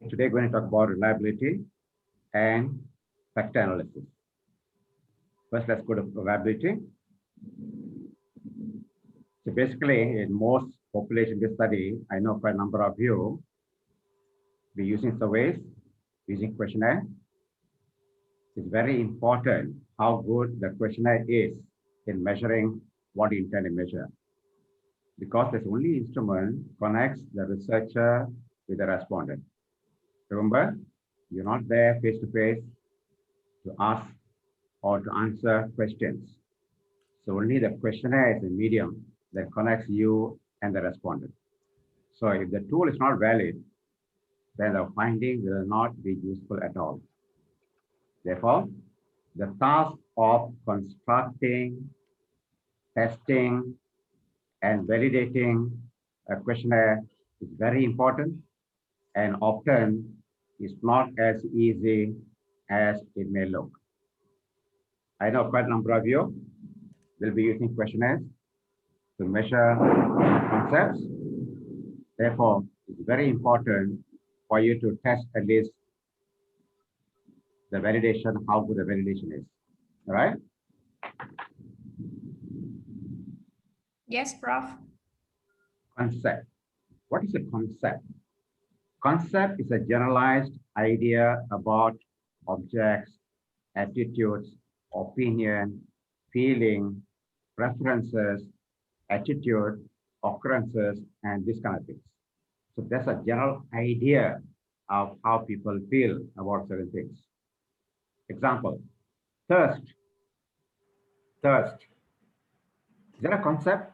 Today, we're going to talk about reliability and factor analysis. First, let's go to reliability. So basically, in most population-based study, I know quite a number of you be using surveys, using questionnaire. It's very important how good the questionnaire is in measuring what you intend to measure. Because this only instrument connects the researcher with the respondent. Remember, you're not there face to face to ask or to answer questions. So only the questionnaire is a medium that connects you and the respondent. So if the tool is not valid, then the finding will not be useful at all. Therefore, the task of constructing, testing, and validating a questionnaire is very important and often is not as easy as it may look. I know quite a number of you will be using questionnaires to measure concepts. Therefore, it's very important for you to test at least the validation, how good the validation is. All right? Yes, Prof. Concept. What is a concept? Concept is a generalized idea about objects, attitudes, opinion, feeling, preferences, attitude, occurrences, and this kind of things. So that's a general idea of how people feel about certain things. Example, thirst. Thirst. Is that a concept?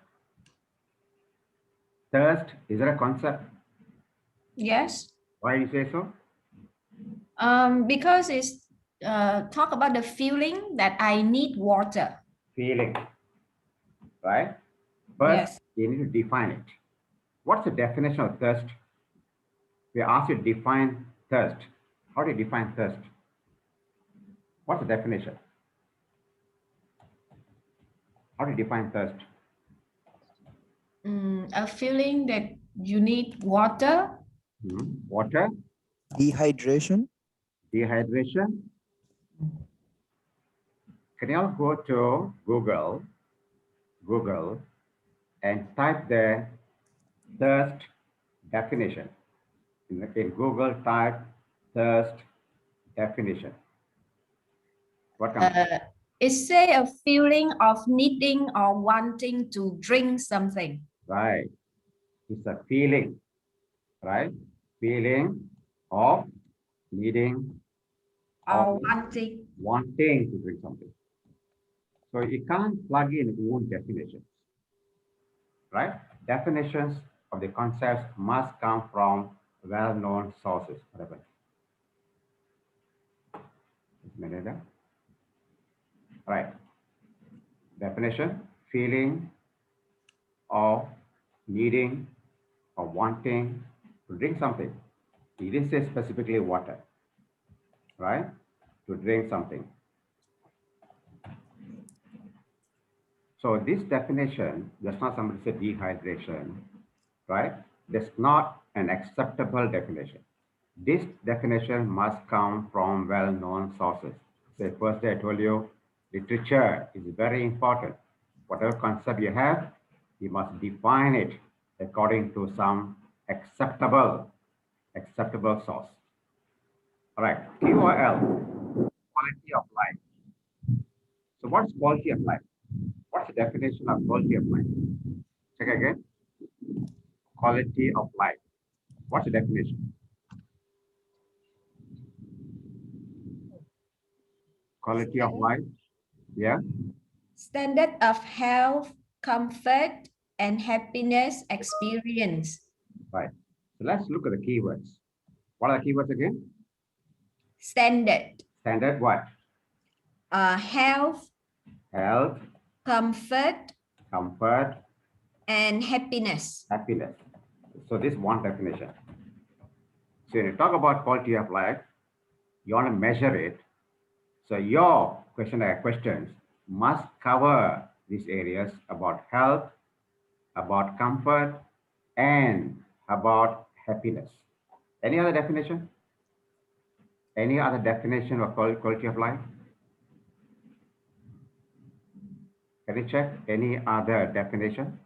Thirst, is that a concept? Yes. Why you say so? Because it's talk about the feeling that I need water. Feeling, right? But Yes. you need to define it. What's the definition of thirst? We ask you to define thirst. How do you define thirst? What's the definition? How do you define thirst? A feeling that you need water. Water, Dehydration. dehydration. Can you all go to Google, and type the thirst definition. In Google, type thirst definition. What comes? It's say a feeling of needing or wanting to drink something. Right. It's a feeling, right? Feeling of needing Or or wanting. to drink something. So you can't plug in your own definitions, right? Definitions of the concepts must come from well-known sources. Whatever. Right. Definition, feeling of needing or wanting to drink something. He didn't say specifically water, right? To drink something. So this definition, just not somebody said dehydration, right? That's not an acceptable definition. This definition must come from well-known sources. So first I told you, literature is very important. Whatever concept you have, you must define it according to some acceptable source. All right, QOL, quality of life. So what's quality of life? What's the definition of quality of life? Check again. Quality of life. What's the definition? Quality of life. Yeah. Standard of health, comfort, and happiness experience. Right. So let's look at the keywords. What are the keywords again? Standard. Standard what? Health, Health, comfort, comfort, and happiness. happiness. So this one definition. So when you talk about quality of life, you want to measure it. So your questions must cover these areas about health, about comfort, and about happiness. Any other definition? Any other definition of quality of life? Can you check any other definition?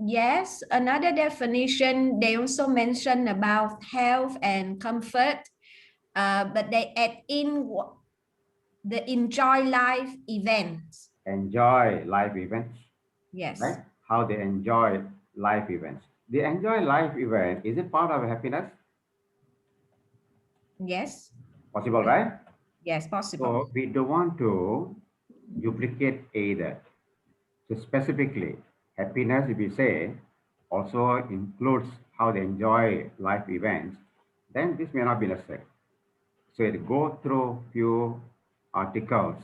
Yes, another definition, they also mention about health and comfort, but they add in the enjoy life events. Enjoy life events, Yes. right? How they enjoy life events. The enjoy life event, is it part of happiness? Yes. Possible, right? Yes, possible. So we don't want to duplicate either. So specifically, happiness, if we say, also includes how they enjoy life events, then this may not be necessary. So it go through few articles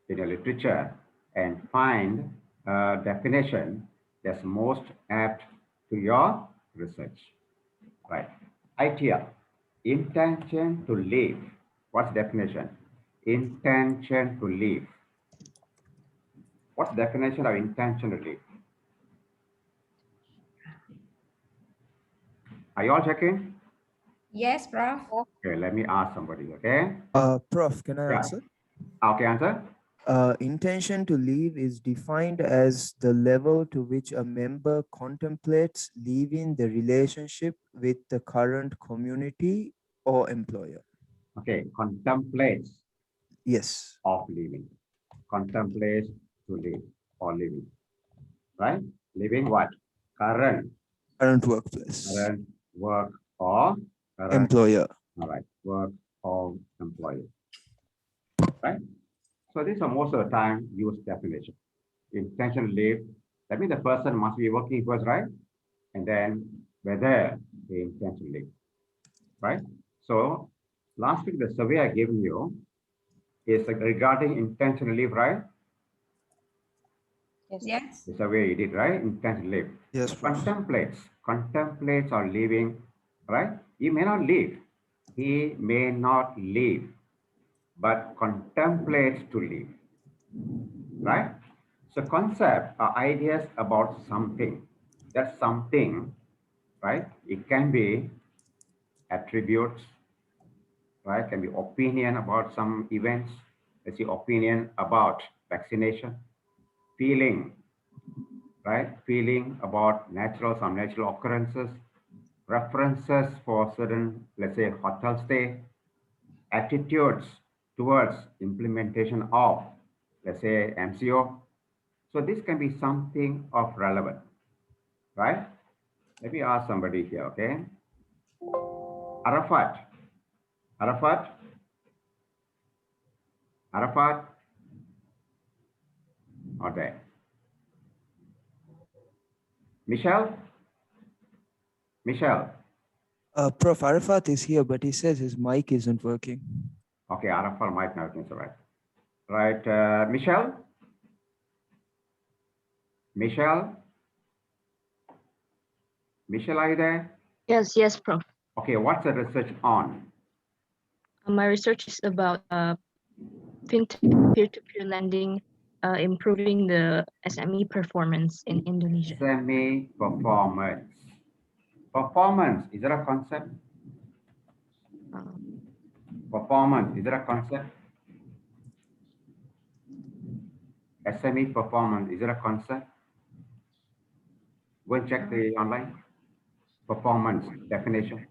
in the literature and find a definition that's most apt to your research. Right. ITL, intention to live. What's definition? Intention to live. What's definition of intention to live? Are you all checking? Yes, Prof. Okay, let me ask somebody, okay? Prof, can I Yeah. answer? Okay, answer. Intention to leave is defined as the level to which a member contemplates leaving the relationship with the current community or employer. Okay, contemplates Yes. of living. Contemplates to live or living. Right? Living what? Current Workplace. current work or current, Employer. all right, work or employer, right? So these are most of the time used definition. Intention leave, that means the person must be working first, right? And then whether they intention leave, right? So last week, the survey I gave you is regarding intention leave, right? Yes. The survey you did, right? Intention leave. Yes, Prof. Contemplates or leaving, right? He may not leave. He may not leave, but contemplates to leave, right? So concept are ideas about something. That something, right? It can be attributes, right? Can be opinion about some events. Let's see, opinion about vaccination, feeling, right? Feeling about some natural occurrences, references for certain, let's say, hotel stay, attitudes towards implementation of, let's say, MCO. So this can be something of relevant, right? Let me ask somebody here, okay? Arafat, Arafat, Arafat, or there. Michelle, Michelle. Prof. Arafat is here, but he says his mic isn't working. Okay, Arafat might not think so, right? Right, Michelle? Michelle? Michelle, are you there? Yes, Prof. Okay, what's the research on? My research is about fintech peer-to-peer lending, improving the SME performance in Indonesia. SME performance. Performance, is that a concept? Performance, is that a concept? SME performance, is that a concept? Go and check the online. Performance definition.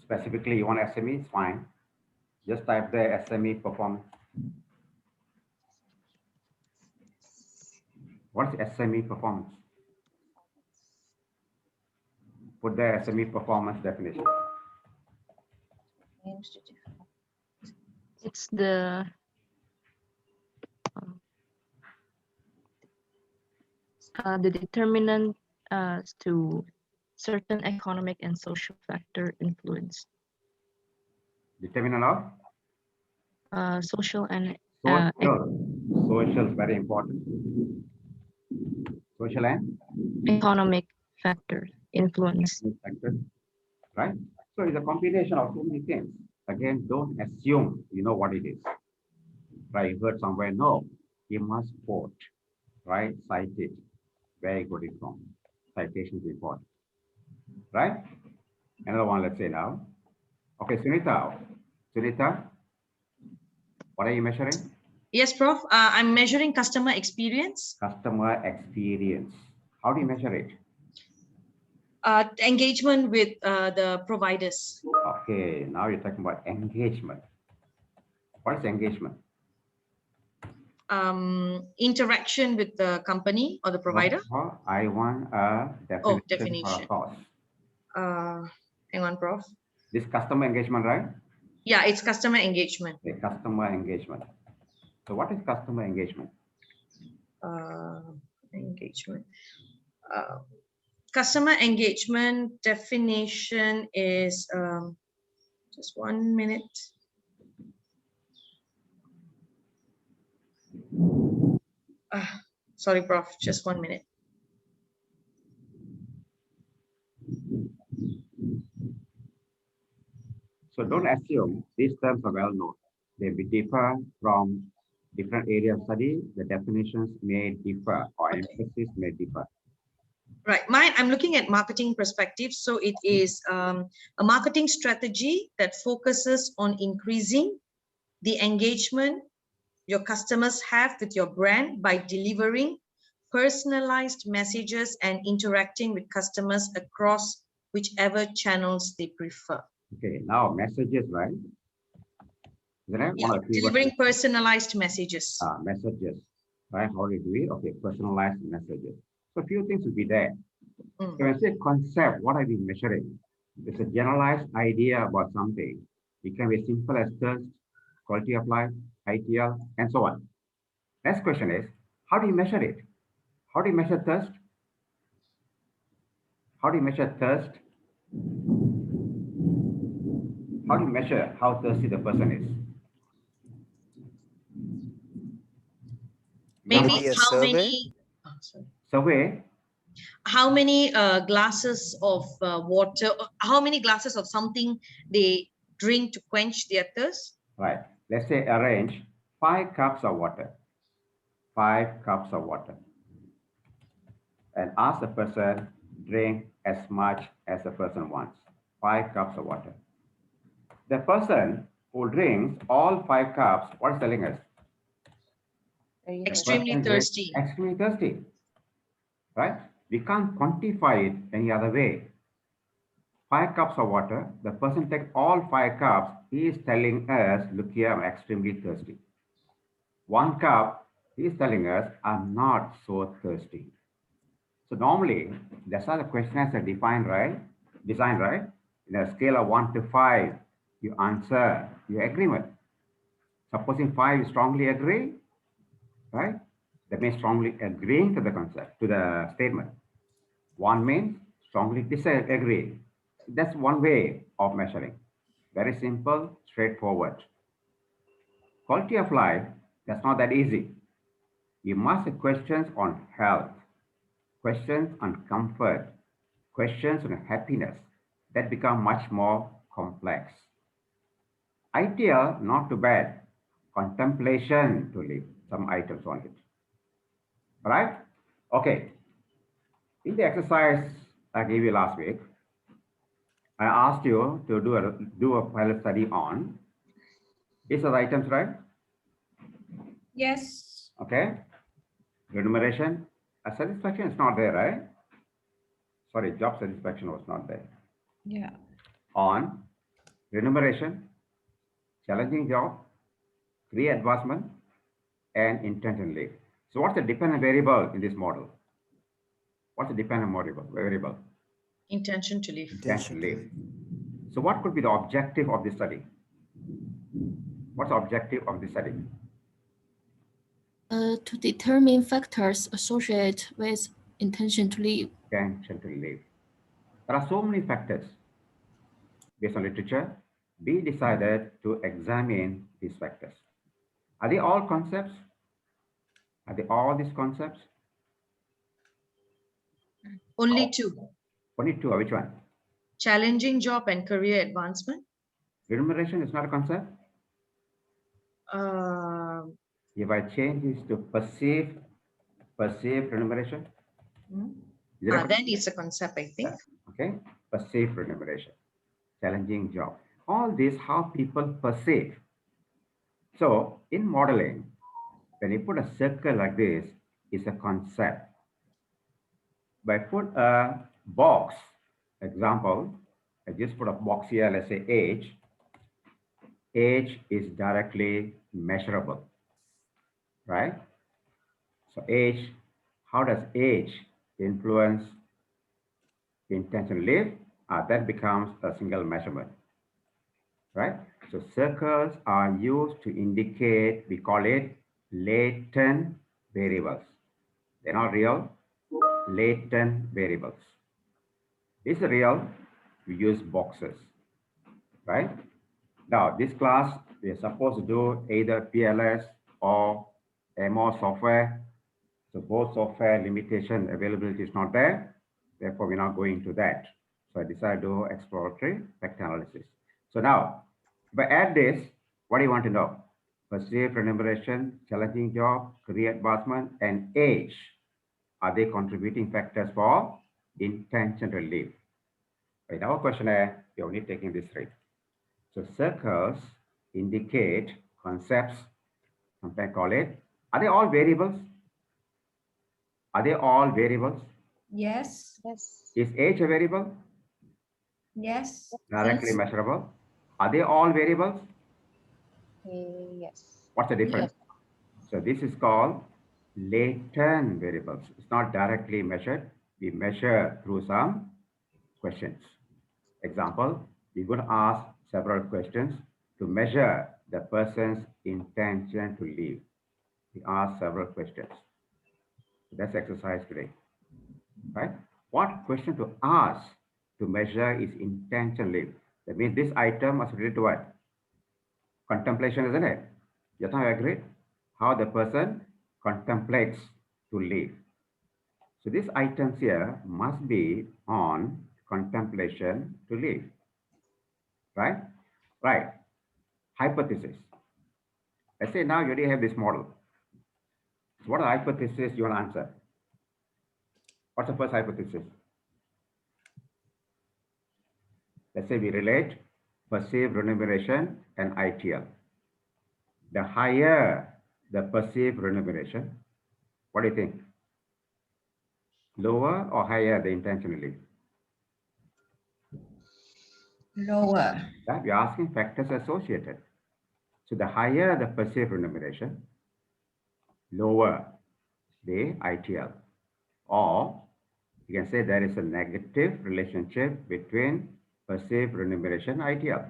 Specifically, you want SME, it's fine. Just type the SME performance. What's SME performance? Put the SME performance definition. It's the determinant to certain economic and social factor influence. Determinant of? Social and Social is very important. Social and economic factor influence. factors, right? So it's a combination of so many things. Again, don't assume you know what it is. Right? You heard somewhere, no, you must quote, right? Cite it. Very good informed. Citation is important. right? Another one, let's say now. Okay, Sunita, what are you measuring? Yes, Prof. I'm measuring customer experience, Customer experience. How do you measure it? engagement with the providers. Okay, now you're talking about engagement. What is engagement? Interaction with the company or the provider. I want a Oh, definition for a definition. course. Hang on, Prof. This customer engagement, right? Yeah, it's customer engagement. Okay, customer engagement. So what is customer engagement? Engagement. Customer engagement definition is just 1 minute. Sorry, Prof. Just 1 minute. So don't assume these terms are well known. They will differ from different area of study. The definitions may differ or emphasis may differ. Right, mine, I'm looking at marketing perspective. So it is a marketing strategy that focuses on increasing the engagement your customers have with your brand by delivering personalized messages and interacting with customers across whichever channels they prefer. Okay, now messages, right? Then Yeah, delivering personalized messages. Messages, right? How do you do it? Okay, personalized messages. So a few things will be there. So when I say concept, what are we measuring? It's a generalized idea about something. It can be simple as thirst, quality of life, ITL, and so on. Next question is, how do you measure it? How do you measure thirst? How do you measure thirst? How do you measure how thirsty the person is? Maybe a how survey? many? Survey. How many glasses of water? How many glasses of something they drink to quench their thirst? Right. Let's say arrange 5 cups of water. 5 cups of water. And ask the person drink as much as the person wants. 5 cups of water. The person who drinks all 5 cups, what is telling us? Extremely thirsty. Extremely thirsty. Right? We can't quantify it any other way. 5 cups of water, the person takes all 5 cups, he is telling us, look here, I'm extremely thirsty. 1 cup, he is telling us, I'm not so thirsty. So normally, that's how the questionnaires are defined, right? Designed, right? In a scale of 1 to 5, you answer your agreement. Supposing 5 you strongly agree, right? That means strongly agreeing to the concept, to the statement. 1 means strongly disagree. That's one way of measuring. Very simple, straightforward. Quality of life, that's not that easy. You must have questions on health, questions on comfort, questions on happiness that become much more complex. ITL, not too bad. Contemplation to live, some items on it. All right? Okay. In the exercise I gave you last week, I asked you to do a pilot study on. These are the items, right? Yes. Okay. Remuneration. Satisfaction is not there, right? Sorry, job satisfaction was not there. Yeah. On remuneration, challenging job, career advancement, and intention leave. So what's the dependent variable in this model? What's the dependent variable? Intention to live. Intention to live. So what could be the objective of this study? What's the objective of this study? To determine factors associated with intention to live. Intention to live. There are so many factors. Based on literature, we decided to examine these factors. Are they all concepts? Are they all these concepts? Only 2. Only 2. Which one? Challenging job and career advancement. Remuneration is not a concept. If I change this to perceived remuneration, then it's a concept, I think. okay. perceived remuneration, challenging job. All this how people perceive. So in modeling, when you put a circle like this, it's a concept. By put a box, example, I just put a box here, let's say age. Age is directly measurable, right? So age, how does age influence intention to live? That becomes a single measurement, right? So circles are used to indicate, we call it latent variables. They're not real, latent variables. This is real, we use boxes, right? Now, this class, we are supposed to do either PLS or MO software. So both software limitation availability is not there. Therefore, we're not going to that. So I decided to do exploratory factor analysis. So now, if I add this, what do you want to know? Perceived remuneration, challenging job, career advancement, and age. Are they contributing factors for intention to live? In our questionnaire, you're only taking these three. So circles indicate concepts, sometimes call it. Are they all variables? Are they all variables? Yes. Yes. Is age a variable? Yes. Directly Yes. measurable? Are they all variables? Yes. What's the difference? So this is called latent variables. It's not directly measured. We measure through some questions. Example, we're going to ask several questions to measure the person's intention to live. We ask several questions. That's exercise today, right? What question to ask to measure is intention live? That means this item must relate to what? Contemplation, isn't it? Yatha, agree? How the person contemplates to live. So these items here must be on contemplation to live, right? Right. Hypothesis. Let's say now you already have this model. So what are the hypotheses you want to answer? What's the first hypothesis? Let's say we relate perceived remuneration and ITL. The higher the perceived remuneration, what do you think? Lower or higher the intention to live? Lower. That we're asking factors associated. So the higher the perceived remuneration, lower the ITL. Or you can say there is a negative relationship between perceived remuneration ITL,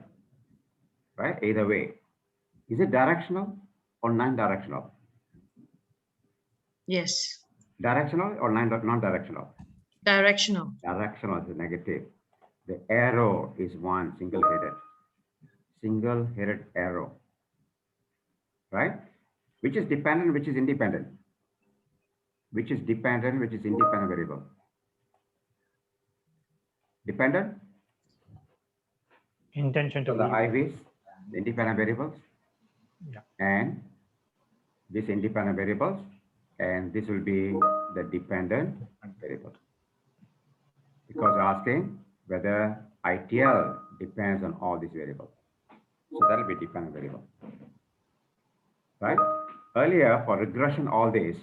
right? Either way. Is it directional or non-directional? Yes. Directional or non-directional? Directional. Directional is negative. The arrow is one single-headed arrow, right? Which is dependent, which is independent? Which is dependent, which is independent variable? Dependent? Intention to So the live. IVs, the independent variables, Yeah. and this independent variables, and this will be the dependent variable. Because we're asking whether ITL depends on all these variables. So that'll be dependent variable, right? Earlier for regression, all this,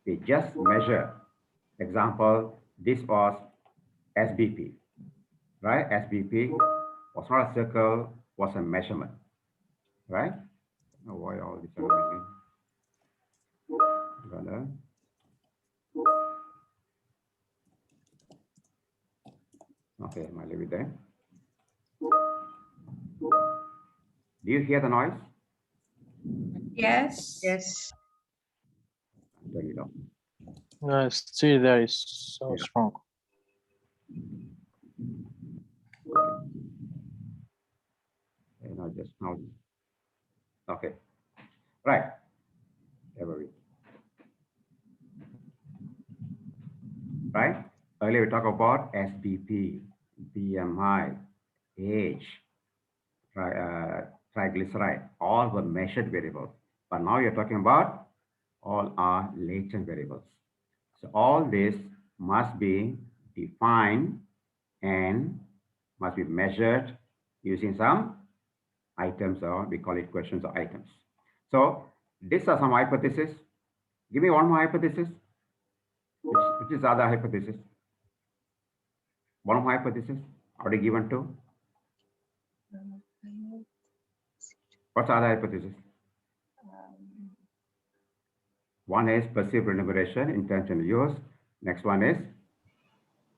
we just measure. Example, this was SBP, right? SBP was not a circle, was a measurement, right? Oh, why all this are moving? Okay, I might leave it there. Do you hear the noise? Yes. Yes. Turn it off. Still there is so Yeah. strong. Okay, now just now. Okay, right. Every right. Earlier we talked about SBP, BMI, age, triglyceride, all were measured variables. But now you're talking about all are latent variables. So all this must be defined and must be measured using some items, or we call it questions or items. So these are some hypotheses. Give me one more hypothesis. Which is the other hypothesis? One more hypothesis already given to. What's the other hypothesis? One is perceived remuneration, intentional use. Next one is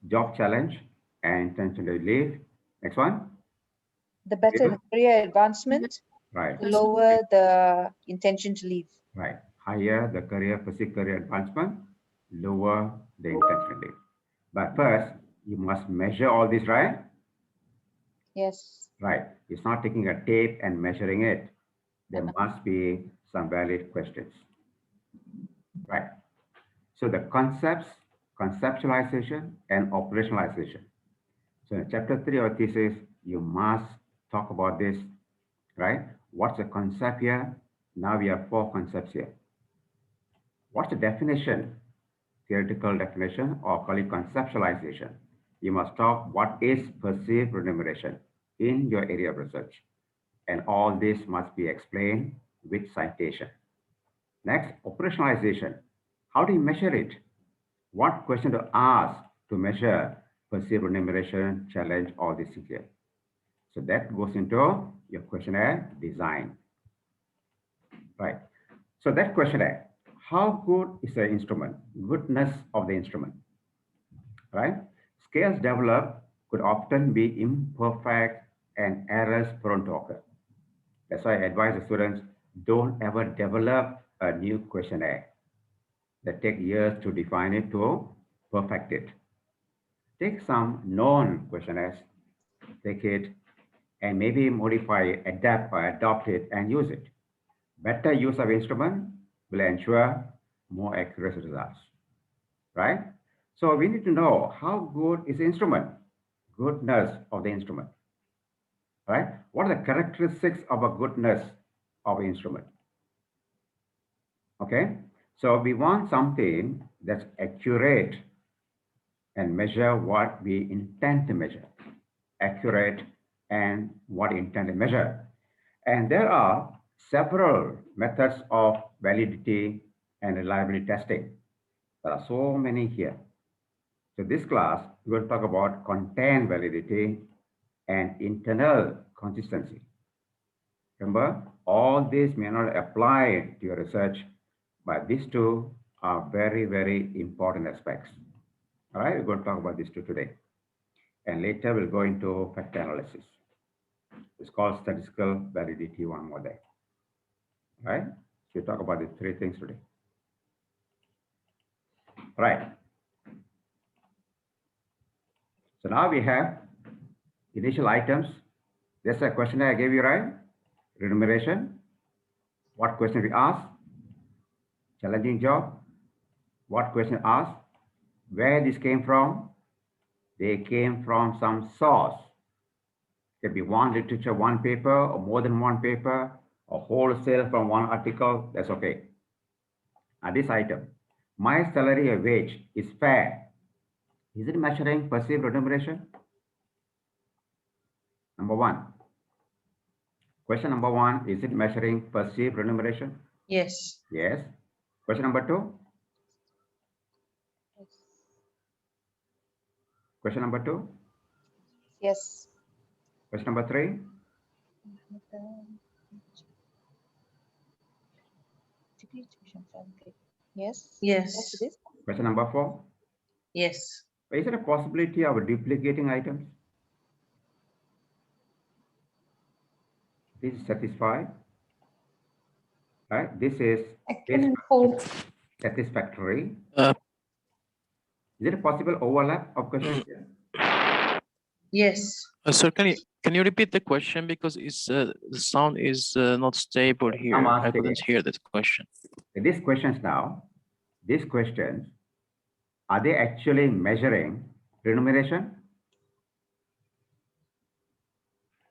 job challenge and intentional leave. Next one? The better career advancement, Right. lower the intention to leave. Right. Higher the career, perceived career advancement, lower the intentional leave. But first, you must measure all this, right? Yes. Right. It's not taking a tape and measuring it. There must be some valid questions. Right. So the concepts, conceptualization and operationalization. So in chapter 3 of thesis, you must talk about this, right? What's the concept here? Now we have 4 concepts here. What's the definition? Theoretical definition, or call it conceptualization. You must talk what is perceived remuneration in your area of research. And all this must be explained with citation. Next, operationalization. How do you measure it? What question to ask to measure perceived remuneration, challenge, all this here. So that goes into your questionnaire design. Right. So that questionnaire, how good is the instrument? Goodness of the instrument. Right? Scales developed could often be imperfect and errors prone to occur. That's why I advise the students, don't ever develop a new questionnaire that take years to define it, to perfect it. Take some known questionnaires, take it and maybe modify, adapt or adopt it and use it. Better use of instrument will ensure more accurate results, right? So we need to know how good is the instrument, goodness of the instrument, right? What are the characteristics of a goodness of an instrument? Okay, so we want something that's accurate and measure what we intend to measure, accurate and what intend to measure. And there are several methods of validity and reliability testing. There are so many here. So this class, we will talk about content validity and internal consistency. Remember, all this may not apply to your research, but these two are very, very important aspects. All right, we're going to talk about these two today. And later we'll go into factor analysis. It's called statistical validity one more day. All right, so we'll talk about the 3 things today. Right. So now we have initial items. There's a question I gave you, right? Remuneration. What question we asked? Challenging job. What question asked? Where this came from? They came from some source. It could be one literature, one paper, or more than one paper, or wholesale from one article. That's okay. Now this item, my salary or wage is fair. Is it measuring perceived remuneration? Number 1. Question number 1, is it measuring perceived remuneration? Yes. Yes. Question number 2. Question number 2. Yes. Question number 3. Yes. Yes. Question number 4. Yes. Is there a possibility of duplicating items? This is satisfied. Right? This is satisfactory. Is it a possible overlap of questions here? Yes. Sir, can you repeat the question, because it's the sound is not stable here. I asking couldn't it. hear that question. These questions now, these questions, are they actually measuring remuneration?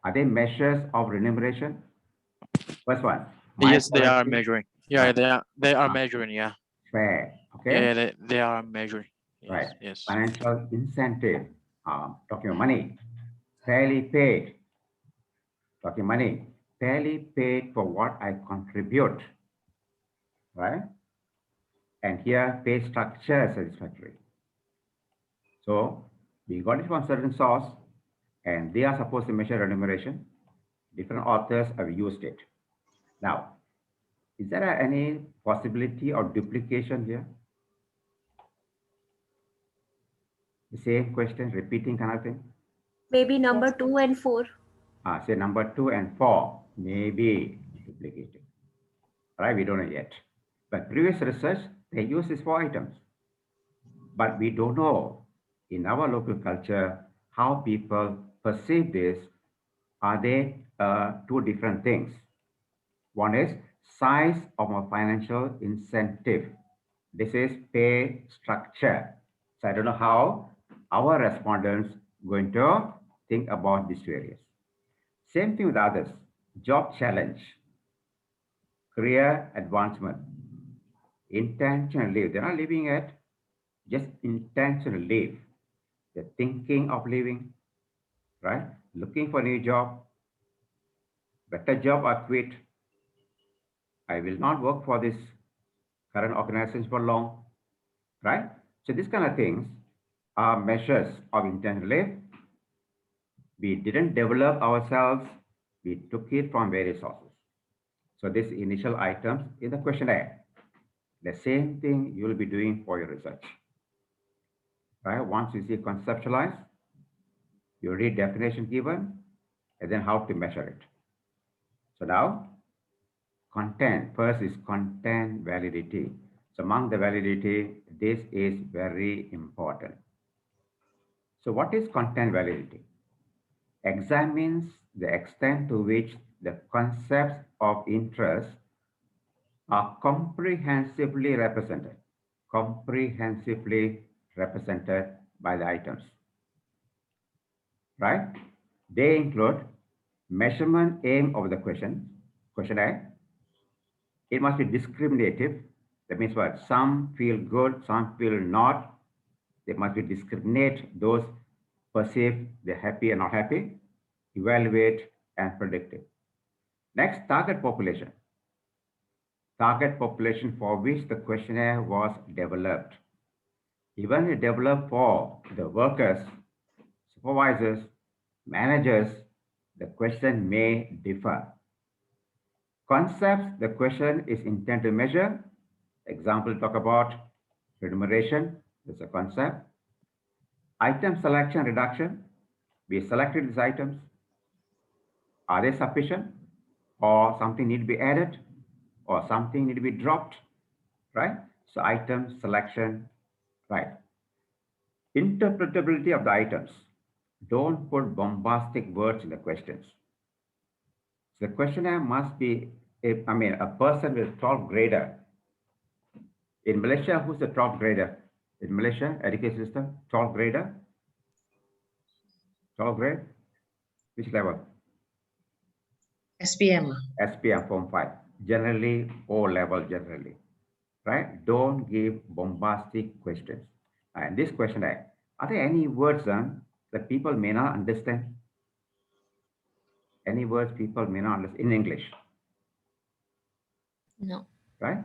Are they measures of remuneration? First one. Yes, they are salary measuring. Yeah, they are measuring. Yeah, fair. Okay. yeah, they are measuring. Yes, Right. yes. Financial incentive. talking about money, fairly paid, talking money, fairly paid for what I contribute, right? And here pay structure is satisfactory. So we got it from certain source and they are supposed to measure remuneration. Different authors have used it. Now, is there any possibility of duplication here? The same question, repeating kind of thing? Maybe number 2 and 4. Say number 2 and 4 may be duplicated. Right, we don't know yet. But previous research, they use these 4 items. But we don't know in our local culture how people perceive this. Are they 2 different things? One is size of a financial incentive. This is pay structure. So I don't know how our respondents going to think about these 2 areas. Same thing with others. Job challenge, career advancement, intentional leave. They're not living at just intentional leave. They're thinking of leaving, right? Looking for a new job, better job or quit. I will not work for this current organization for long, right? So these kind of things are measures of intentional leave. We didn't develop ourselves. We took it from various sources. So these initial items in the questionnaire, the same thing you will be doing for your research. Right? Once you see conceptualize, you read definition given, and then how to measure it. So now, content. First is content validity. So among the validity, this is very important. So what is content validity? Examines the extent to which the concepts of interest are comprehensively represented by the items, right? They include measurement aim of the questionnaire. It must be discriminative. That means what? Some feel good, some feel not. They must be discriminate those perceived they're happy and not happy, evaluate and predictive. Next, target population. Target population for which the questionnaire was developed. Even if developed for the workers, supervisors, managers, the question may differ. Concepts the question is intended to measure. Example, talk about remuneration, that's a concept. Item selection reduction, we selected these items. Are they sufficient or something need to be added or something need to be dropped, right? So item selection, right. Interpretability of the items. Don't put bombastic words in the questions. So the questionnaire must be, a person with 12th grader. In Malaysia, who's the 12th grader? In Malaysia, education system, 12th grader? 12th grade? Which level? SPM. SPM Form 5. Generally, O level generally, right? Don't give bombastic questions. And this questionnaire, are there any words that people may not understand? Any words people may not understand in English? No. Right?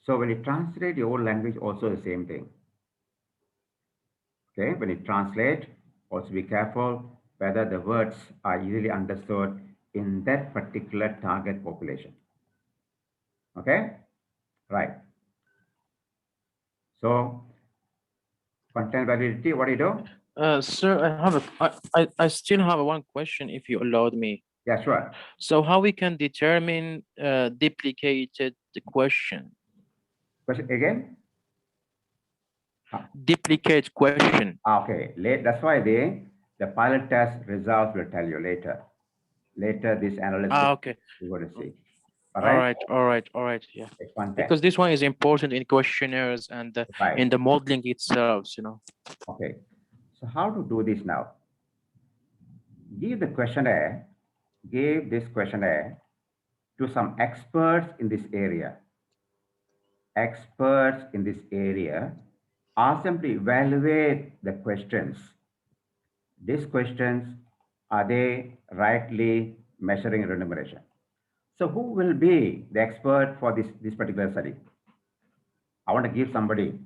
So when you translate your own language, also the same thing. Okay, when you translate, also be careful whether the words are easily understood in that particular target population. Okay, right. So content validity, what do you do? Sir, I still have one question if you allowed me. Yeah, sure. So how we can determine duplicated question? Question again? Duplicate question. Okay, that's why the pilot test results will tell you later. Later, this analysis Okay. you're going to see. All right. Yeah. Because this one is important in questionnaires and in the modeling itself, you know. Okay. So how to do this now? Give this questionnaire to some experts in this area. Experts in this area, ask them to evaluate the questions. these questions, are they rightly measuring remuneration? So who will be the expert for this particular study? I want to give somebody,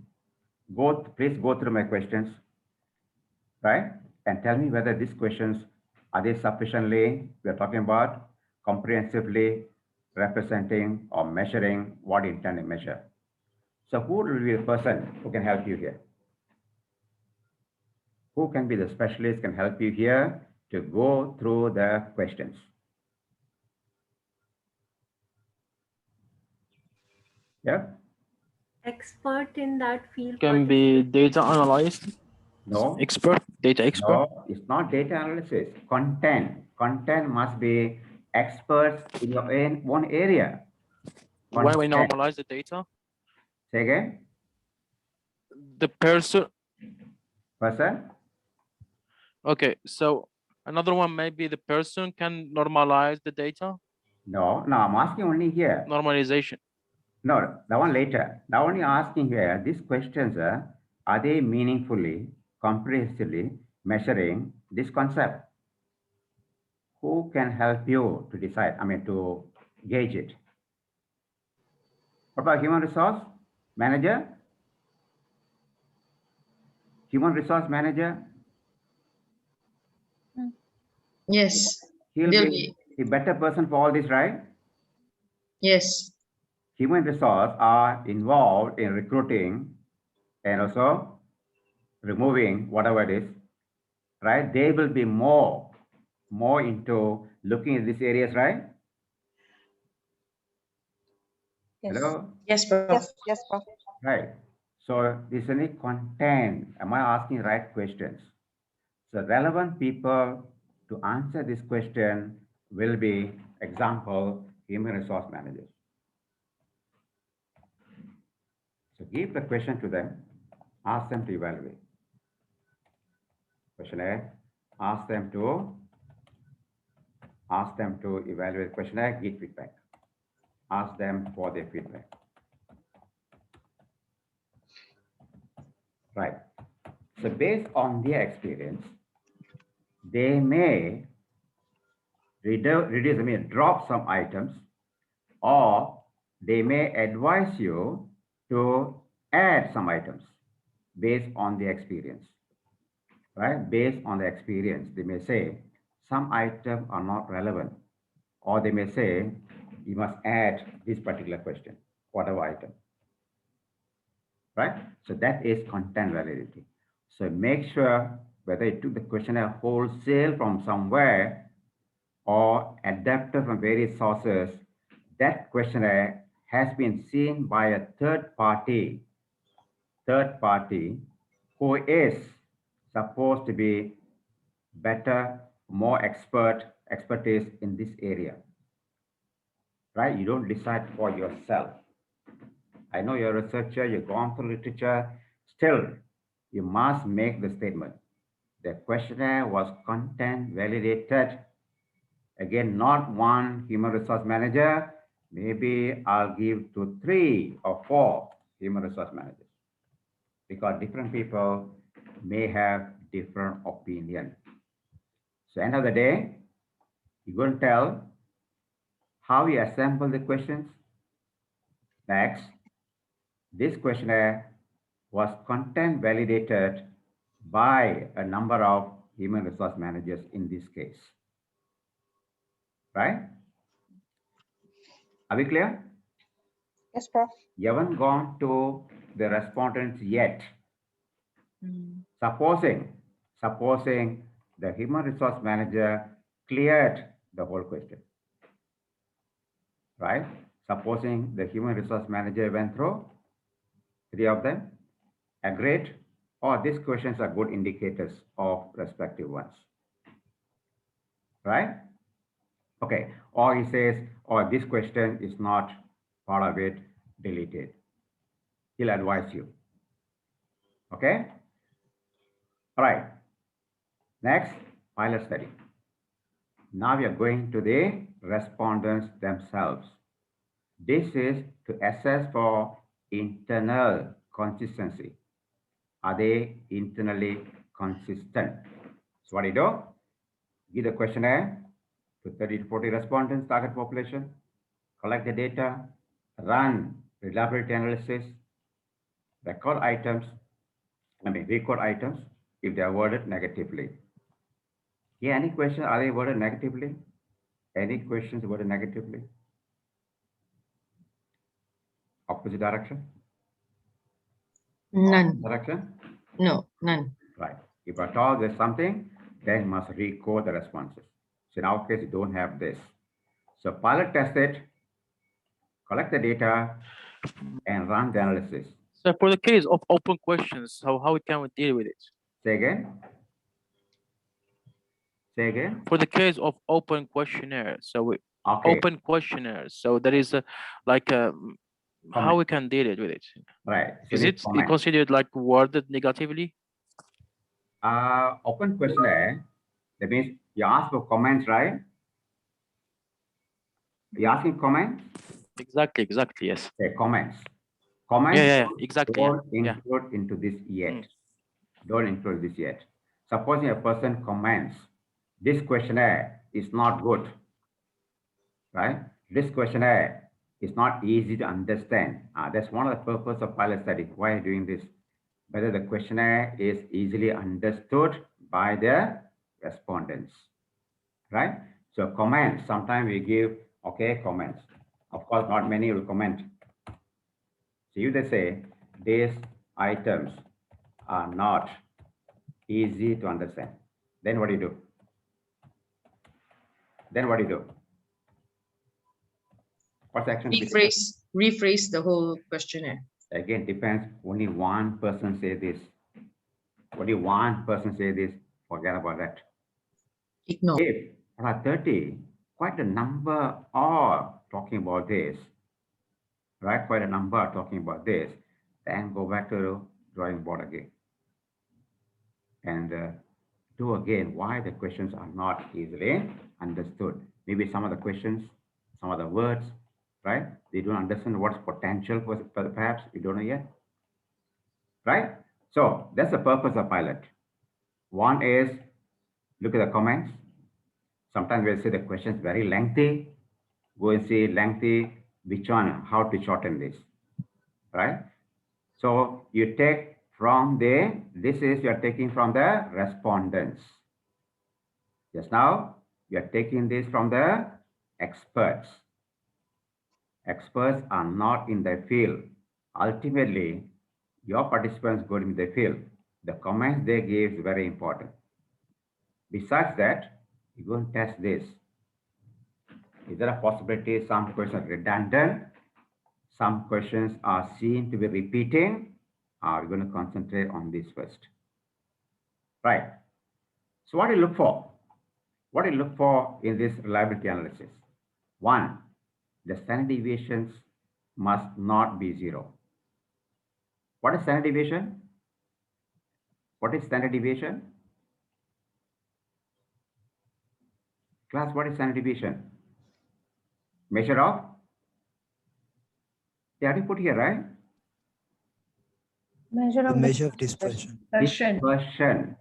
please go through my questions, right? And tell me whether these questions, are they sufficiently, we are talking about comprehensively representing or measuring what you intend to measure. So who will be the person who can help you here? Who can be the specialist, can help you here to go through the questions? Yeah. Expert in that field. Can be data analyst. No. Expert, data expert. No, it's not data analysis. Content. Content must be experts in your own area. When we Content. normalize the data, Say again. the person. Person. Okay, so another one, maybe the person can normalize the data. No, I'm asking only here. Normalization. No, the one later. Now only asking here, these questions are they meaningfully, comprehensively measuring this concept? Who can help you to decide, to gauge it? What about human resource manager? Human resource manager? Yes. He'll be a better person for all this, right? Yes. Human resource are involved in recruiting and also removing whatever it is, right? They will be more into looking at these areas, right? Yes. Hello? Yes, Prof. Yes, Prof. Right. So this is any content. Am I asking right questions? So relevant people to answer this question will be, example, human resource managers. So give the question to them, ask them to evaluate. Questionnaire, ask them to evaluate questionnaire, give feedback. Ask them for their feedback. Right. So based on their experience, they may drop some items, or they may advise you to add some items based on the experience, right? Based on the experience, they may say some items are not relevant, or they may say you must add this particular question, whatever item, right? So that is content validity. So make sure whether you took the questionnaire wholesale from somewhere or adapted from various sources, that questionnaire has been seen by a third party who is supposed to be better, more expertise in this area, right? You don't decide for yourself. I know you're a researcher, you've gone through literature, still you must make the statement. The questionnaire was content validated. Again, not one human resource manager, maybe I'll give to 3 or 4 human resource managers, because different people may have different opinion. So end of the day, you're going to tell how you assemble the questions. Next, this questionnaire was content validated by a number of human resource managers in this case, right? Are we clear? Yes, Prof. You haven't gone to the respondents yet. Supposing the human resource manager cleared the whole question, right? Supposing the human resource manager went through 3 of them, agreed, or these questions are good indicators of respective ones, right? Okay, or he says, or this question is not part of it, delete it. He'll advise you. Okay? All right. Next, pilot study. Now we are going to the respondents themselves. This is to assess for internal consistency. Are they internally consistent? So what do you do? Give the questionnaire to 30 to 40 respondents, target population, collect the data, run reliability analysis, record items, record items if they are worded negatively. Yeah, any questions? Are they worded negatively? Any questions worded negatively? Opposite direction? None. Direction? No, none. Right. If at all there's something, then must record the responses. So in our case, you don't have this. So pilot test it, collect the data, and run the analysis. So for the case of open questions, how can we deal with it? Say again. Say again. For the case of open questionnaires, so we open questionnaires. So there is a how we can deal with it. Right. So Is it considered like worded negatively? Open questionnaire, that means you ask for comments, right? You asking comments? Exactly, yes. Okay, comments. Comments. Yeah, exactly. Don't include into this yet. Don't include this yet. Supposing a person comments, this questionnaire is not good, right? This questionnaire is not easy to understand. That's one of the purpose of pilot study. Why are you doing this? Whether the questionnaire is easily understood by the respondents, right? So comments, sometimes we give, okay, comments. Of course, not many will comment. So if they say, these items are not easy to understand, then what do you do? Then what do you do? What's the action? Rephrase the whole questionnaire. Again, depends. Only one person say this. Only one person say this. Forget about that. Ignore. If there are 30, quite a number are talking about this, right? Quite a number are talking about this. Then go back to the drawing board again and do again why the questions are not easily understood. Maybe some of the questions, some of the words, right? They don't understand what's potential, perhaps you don't know yet, right? So that's the purpose of pilot. One is look at the comments. Sometimes we'll say the question is very lengthy. Go and see lengthy, which one, how to shorten this, right? So you take from this is you're taking from the respondents. Just now, you're taking this from the experts. Experts are not in the field. Ultimately, your participants go in the field. The comments they give is very important. Besides that, you go and test this. Is there a possibility some questions are redundant? Some questions are seen to be repeating. We're going to concentrate on this first. Right. So what do you look for? What do you look for in this reliability analysis? One, the standard deviations must not be 0. What is standard deviation? What is standard deviation? Class, what is standard deviation? Measure of? They have to put here, right? Measure of dispersion. Dispersion.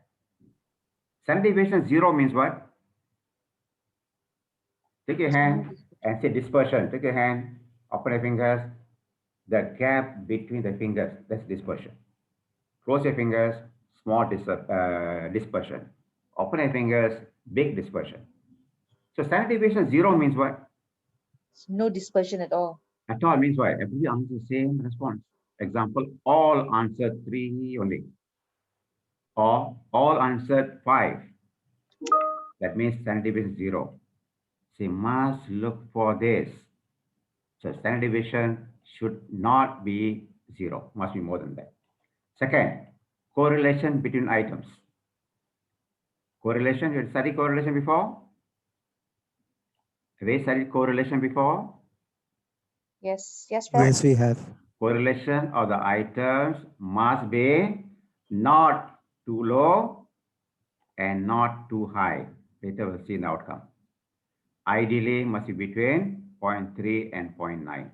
Standard deviation 0 means what? Take your hand and say dispersion. Take your hand, open your fingers. The gap between the fingers, that's dispersion. Close your fingers, small dispersion. Open your fingers, big dispersion. So standard deviation 0 means what? No dispersion at all. At all means what? Everybody answers the same response. Example, all answered 3 only. Or all answered 5. That means standard deviation 0. So you must look for this. So standard deviation should not be 0, must be more than that. Second, correlation between items. Correlation, you studied correlation before? Have you studied correlation before? Yes, Prof. Yes, we have. Correlation of the items must be not too low and not too high. Later we'll see the outcome. Ideally must be between 0.3 and 0.9.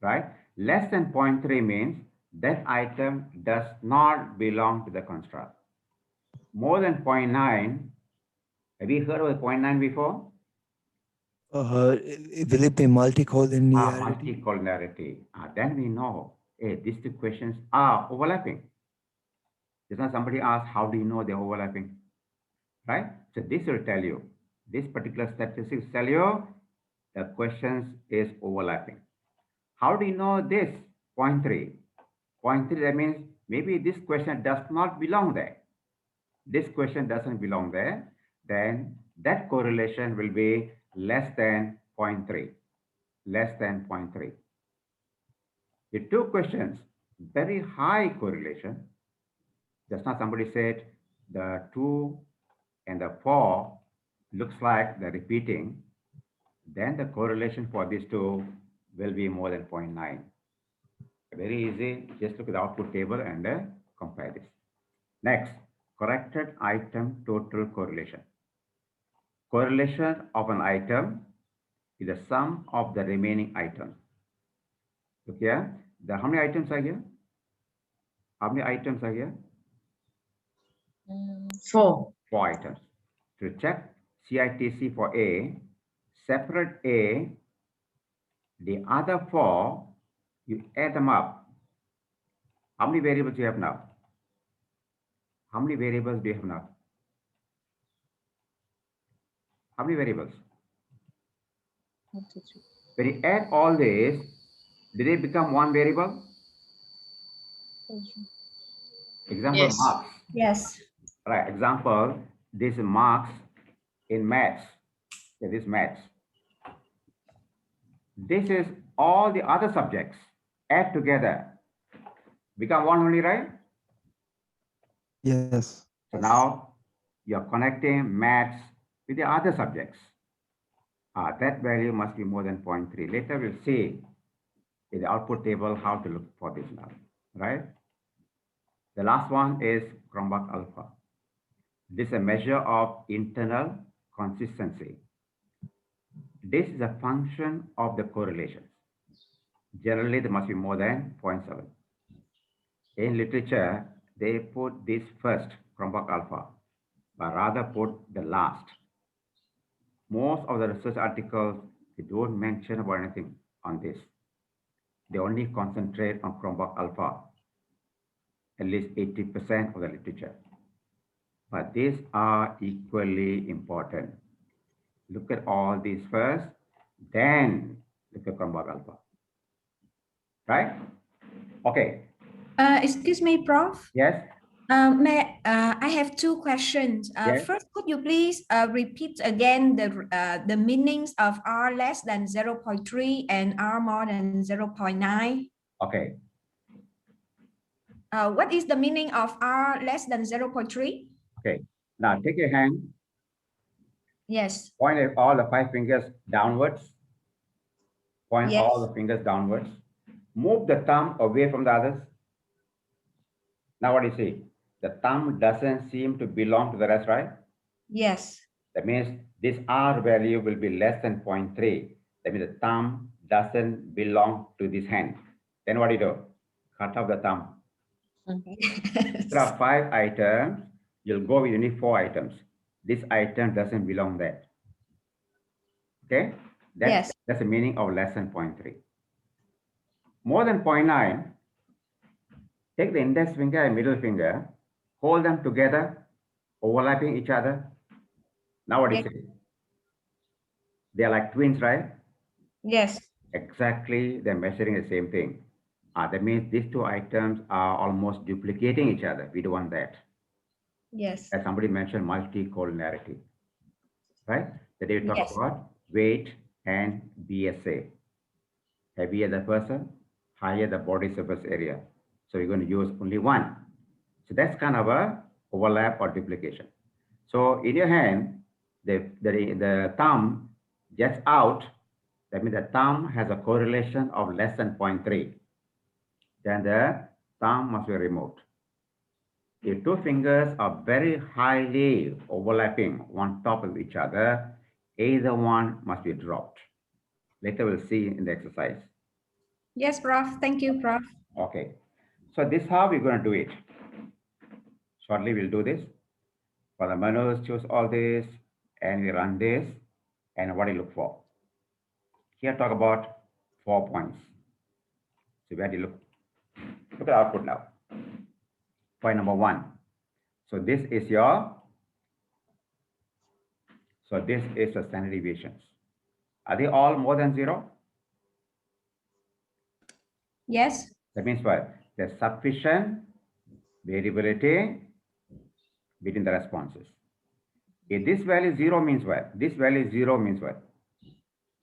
Right? Less than 0.3 means that item does not belong to the construct. More than 0.9. Have you heard of 0.9 before? Will it be multicollinearity? Multicollinearity. Then we know, hey, these two questions are overlapping. Just now somebody asked, how do you know they're overlapping? Right? So this will tell you, this particular statistics tell you the questions is overlapping. How do you know this? 0.3. 0.3, that means maybe this question does not belong there. This question doesn't belong there. Then that correlation will be less than 0.3. Less than 0.3. The two questions, very high correlation. Just now somebody said the 2 and the 4 looks like they're repeating. Then the correlation for these two will be more than 0.9. Very easy. Just look at the output table and compare this. Next, corrected item total correlation. Correlation of an item is the sum of the remaining items. Look here. How many items are here? How many items are here? 4. 4 items. To check CITC for A, separate A, the other 4, you add them up. How many variables do you have now? How many variables do you have now? How many variables? 1, 2, 3. When you add all this, did it become one variable? Example, Yes. marks. Yes. Right, example, this marks in maths. Okay, this maths. This is all the other subjects add together. Become one only, right? Yes. So now you're connecting maths with the other subjects. That value must be more than 0.3. Later we'll see in the output table how to look for this now, right? The last one is Cronbach alpha. This is a measure of internal consistency. This is a function of the correlations. Generally, there must be more than 0.7. In literature, they put this first, Cronbach alpha, but rather put the last. Most of the research articles, they don't mention about anything on this. They only concentrate on Cronbach alpha, at least 80% of the literature. But these are equally important. Look at all these first, then look at Cronbach alpha. Right? Okay. Excuse me, Prof. Yes. I have two questions. Yes. First, could you please repeat again the meanings of R less than 0.3 and R more than 0.9? Okay. What is the meaning of R less than 0.3? Okay. Now take your hand. Yes. Point at all the 5 fingers downwards. Point Yes. all the fingers downwards. Move the thumb away from the others. Now what do you see? The thumb doesn't seem to belong to the rest, right? Yes. That means this R value will be less than 0.3. That means the thumb doesn't belong to this hand. Then what do you do? Cut off the thumb. There are 5 items. You'll go with only 4 items. This item doesn't belong there. Okay? Yes. That's the meaning of less than 0.3. More than 0.9, take the index finger and middle finger, hold them together, overlapping each other. Now what do you say? They're like twins, right? Yes. Exactly, they're measuring the same thing. That means these 2 items are almost duplicating each other. We don't want that. Yes. As somebody mentioned, multicollinearity, right? Today we talk Yes. about weight and BSA. Heavier the person, higher the body surface area. So we're going to use only one. So that's kind of a overlap or duplication. So in your hand, the thumb gets out. That means the thumb has a correlation of less than 0.3. Then the thumb must be removed. If 2 fingers are very highly overlapping on top of each other, either one must be dropped. Later we'll see in the exercise. Yes, Prof. Thank you, Prof. Okay. So this is how we're going to do it. Shortly we'll do this. For the menus, choose all this, and we run this, and what do you look for? Here talk about 4 points. So where do you look? Look at output now. Point number 1. So this is your, the standard deviations. Are they all more than 0? Yes. That means what? There's sufficient variability between the responses. If this value is 0 means what? This value is 0 means what?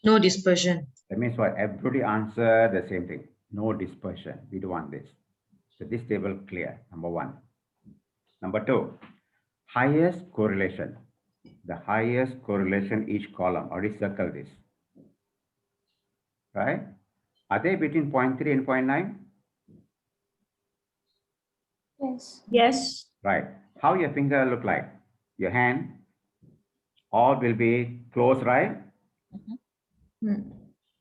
No dispersion. That means what? Everybody answer the same thing. No dispersion. We don't want this. So this table clear, number 1. Number 2, highest correlation. The highest correlation each column. Already circle this. Right? Are they between 0.3 and 0.9? Yes. Yes. Right. How your finger look like? Your hand, all will be close, right?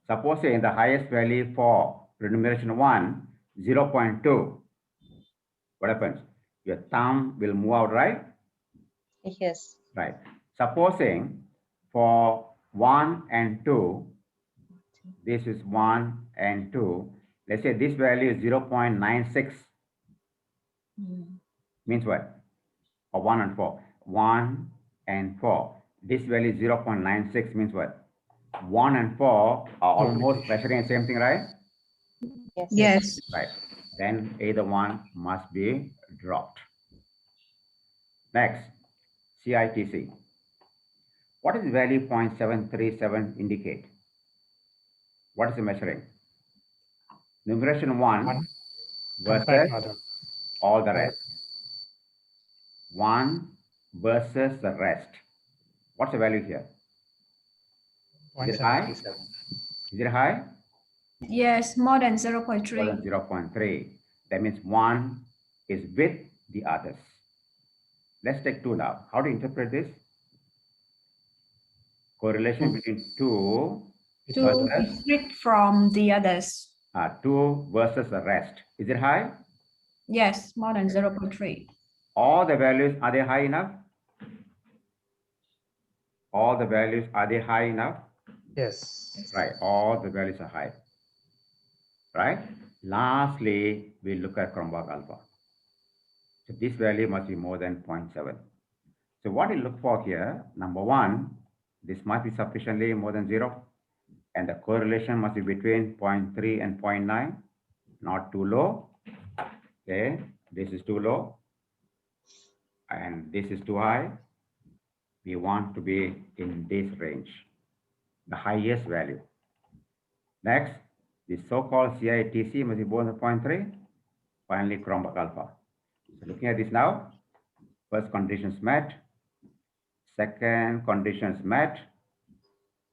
Suppose in the highest value for remuneration 1, 0.2. What happens? Your thumb will move out, right? Yes. Right. Supposing for 1 and 2, this is 1 and 2. Let's say this value is 0.96. Means what? Or 1 and 4. 1 and 4. This value is 0.96 means what? 1 and 4 are almost measuring the same thing, right? Yes. Yes. Right. Then either one must be dropped. Next, CITC. What is value 0.737 indicate? What is the measuring? Numeration 1 versus all the rest. 1 versus the rest. What's the value here? Is it high? Is it high? Yes, more than More 0.3. than 0.3. That means 1 is with the others. Let's take 2 now. How to interpret this? Correlation between 2 versus Different from the others. 2 versus the rest. Is it high? Yes, more than 0.3. All the values, are they high enough? All the values, are they high enough? Yes. Right, all the values are high. Right? Lastly, we look at Cronbach alpha. So this value must be more than 0.7. So what we look for here, number 1, this must be sufficiently more than 0. And the correlation must be between 0.3 and 0.9, not too low. Okay, this is too low. And this is too high. We want to be in this range, the highest value. Next, the so-called CITC must be more than 0.3. Finally, Cronbach alpha. So looking at this now, first conditions met, second conditions met,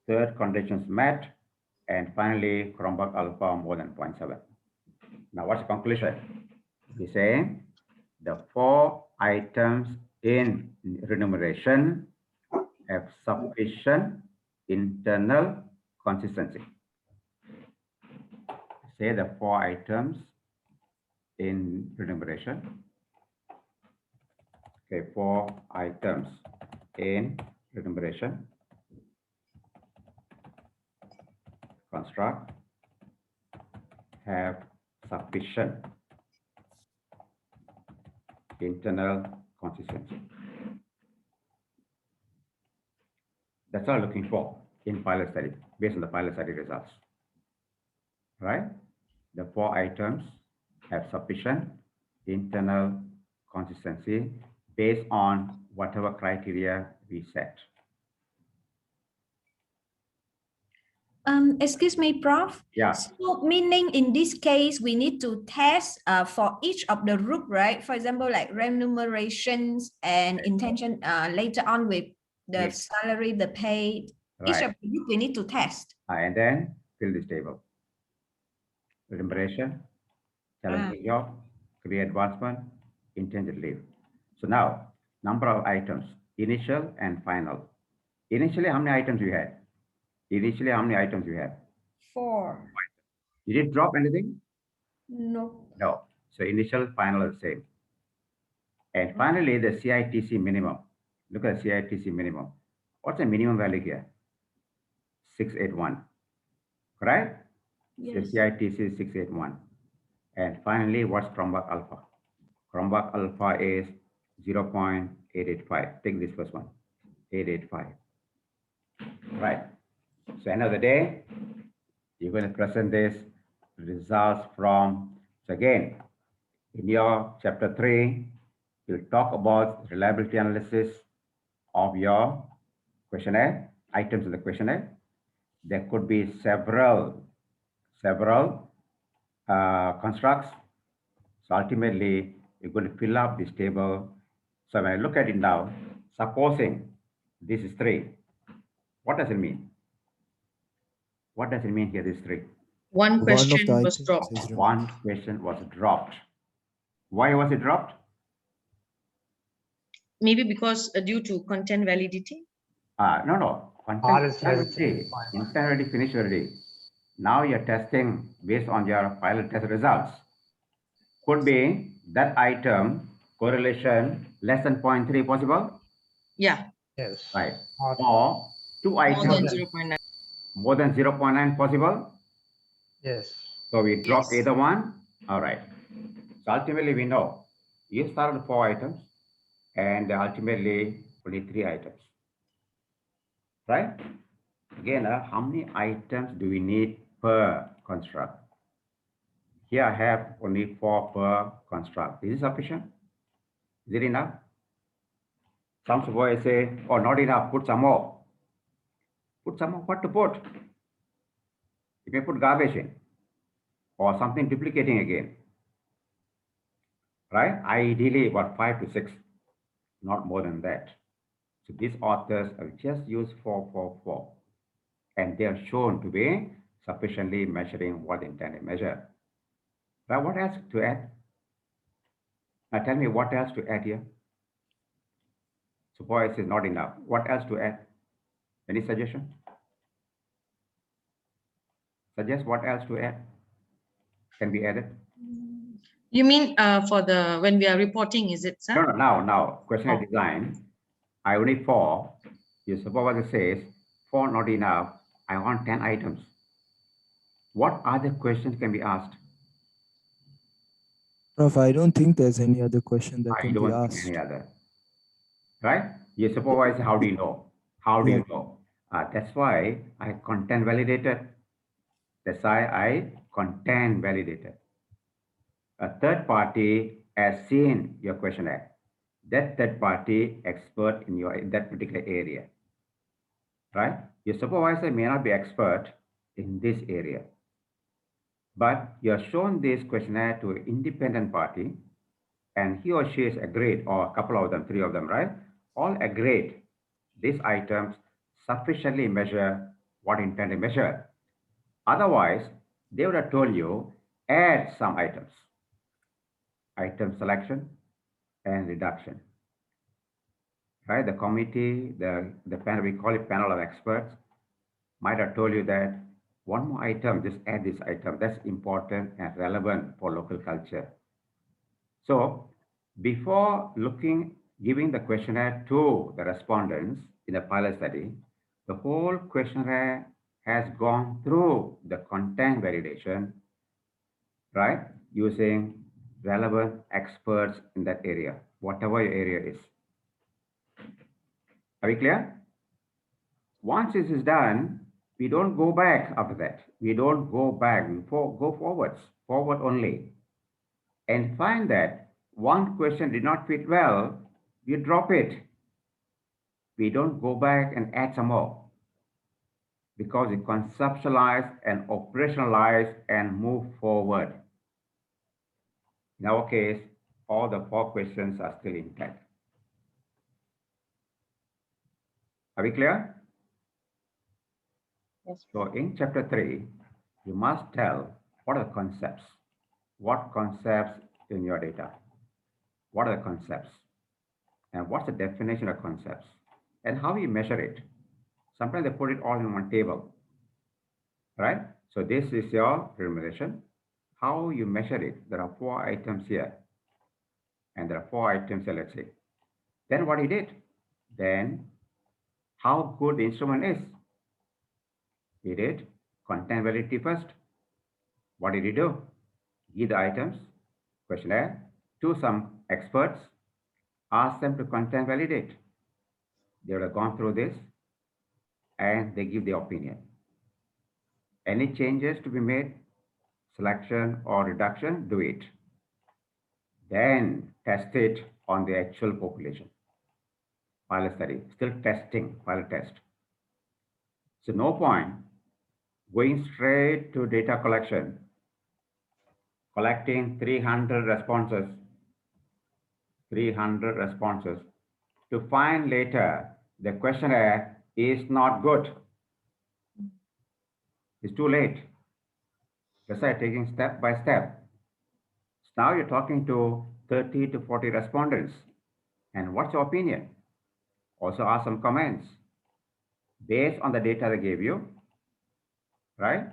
third conditions met, and finally Cronbach alpha more than 0.7. Now what's the conclusion? We say the 4 items in remuneration have sufficient internal consistency. Say the 4 items in remuneration. Okay, 4 items in remuneration construct have sufficient internal consistency. That's what I'm looking for in pilot study, based on the pilot study results. Right? The 4 items have sufficient internal consistency based on whatever criteria we set. Excuse me, Prof. Yeah. So meaning in this case, we need to test for each of the group, right? For example, like remunerations and intention later on with the salary, the pay. Right. Each of the group we need to test. And then fill this table. Remuneration, challenging job, career advancement, intended leave. So now, number of items, initial and final. Initially, how many items you had? Initially, how many items you had? 4. Did it drop anything? No. No. So initial, final are the same. And finally, the CITC minimum. Look at CITC minimum. What's the minimum value here? 681, correct? Yes. So CITC is 681. And finally, what's Cronbach alpha? Cronbach alpha is 0.885. Take this first one, 885. Right. So end of the day, you're going to present this results from, so again, in your chapter 3, you'll talk about reliability analysis of your questionnaire, items in the questionnaire. There could be several constructs. So ultimately, you're going to fill up this table. So when I look at it now, supposing this is 3, what does it mean? What does it mean here, this 3? One One of the question was items dropped. is removed. One question was dropped. Why was it dropped? Maybe because due to content validity. No. Content already finished already. Now you're testing based on your pilot test results. Could be that item correlation less than 0.3 possible? Yeah. Yes. Right. Or 2 items more than 0.9 possible? Yes. So we dropped Yes. either one. All right. So ultimately we know you started 4 items and ultimately only 3 items. Right? Again, how many items do we need per construct? Here I have only 4 per construct. Is it sufficient? Is it enough? Some boys say, oh, not enough, put some more. Put some more, what to put? You may put garbage in or something duplicating again. Right? Ideally about 5 to 6, not more than that. So these authors have just used 4. And they are shown to be sufficiently measuring what intended measure. Now, what else to add? Now, tell me what else to add here. Suppose is not enough. What else to add? Any suggestion? Suggest what else to add can be added. You mean for the when we are reporting, is it, sir? No. Now questionnaire design. I only 4. Your supervisor says 4 not enough. I want 10 items. What other questions can be asked? Prof, I don't think there's any other question that I can be don't think asked. any other. Right? Your supervisor, how do you know? How do you know? That's why I content validated. That's why I content validated. A third party has seen your questionnaire. That third party expert in that particular area. Right? Your supervisor may not be expert in this area, but you have shown this questionnaire to an independent party and he or she is agreed, or a couple of them, 3 of them, right? All agreed these items sufficiently measure what intended measure. Otherwise, they would have told you, add some items. Item selection and reduction. Right? The committee, the panel, we call it panel of experts, might have told you that one more item, just add this item. That's important and relevant for local culture. So before giving the questionnaire to the respondents in the pilot study, the whole questionnaire has gone through the content validation, right? Using relevant experts in that area, whatever your area is. Are we clear? Once this is done, we don't go back after that. We don't go back, we go forward only. And find that one question did not fit well, we drop it. We don't go back and add some more because we conceptualize and operationalize and move forward. In our case, all the 4 questions are still intact. Are we clear? Yes. So in chapter 3, you must tell what are the concepts. What concepts in your data? What are the concepts? And what's the definition of concepts? And how you measure it? Sometimes they put it all in one table, right? So this is your remuneration. How you measure it? There are 4 items here. And there are 4 items here, let's say. Then what he did? then how good the instrument is. He did content validity first. What did he do? Give the items, questionnaire, to some experts, ask them to content validate. They would have gone through this and they give the opinion. Any changes to be made, selection or reduction, do it. Then test it on the actual population. Pilot study, still testing, pilot test. So no point going straight to data collection, collecting 300 responses to find later the questionnaire is not good. It's too late. That's why taking step by step. So now you're talking to 30 to 40 respondents. And what's your opinion? Also ask some comments. Based on the data they gave you, right?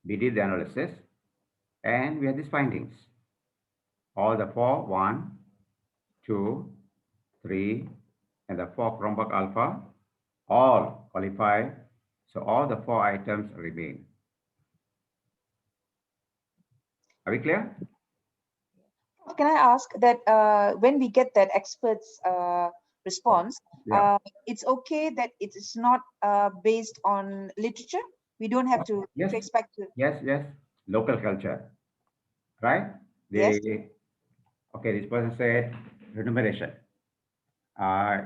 We did the analysis and we had these findings. All the 4, 1, 2, 3, and the 4 Chromebook Alpha, all qualify. So all the 4 items remain. Are we clear? Can I ask that when we get that expert's response, Yeah. it's okay that it is not based on literature? We don't have to Yes. expect to. Yes, yes. Local culture, right? Yes. Okay, this person said remuneration.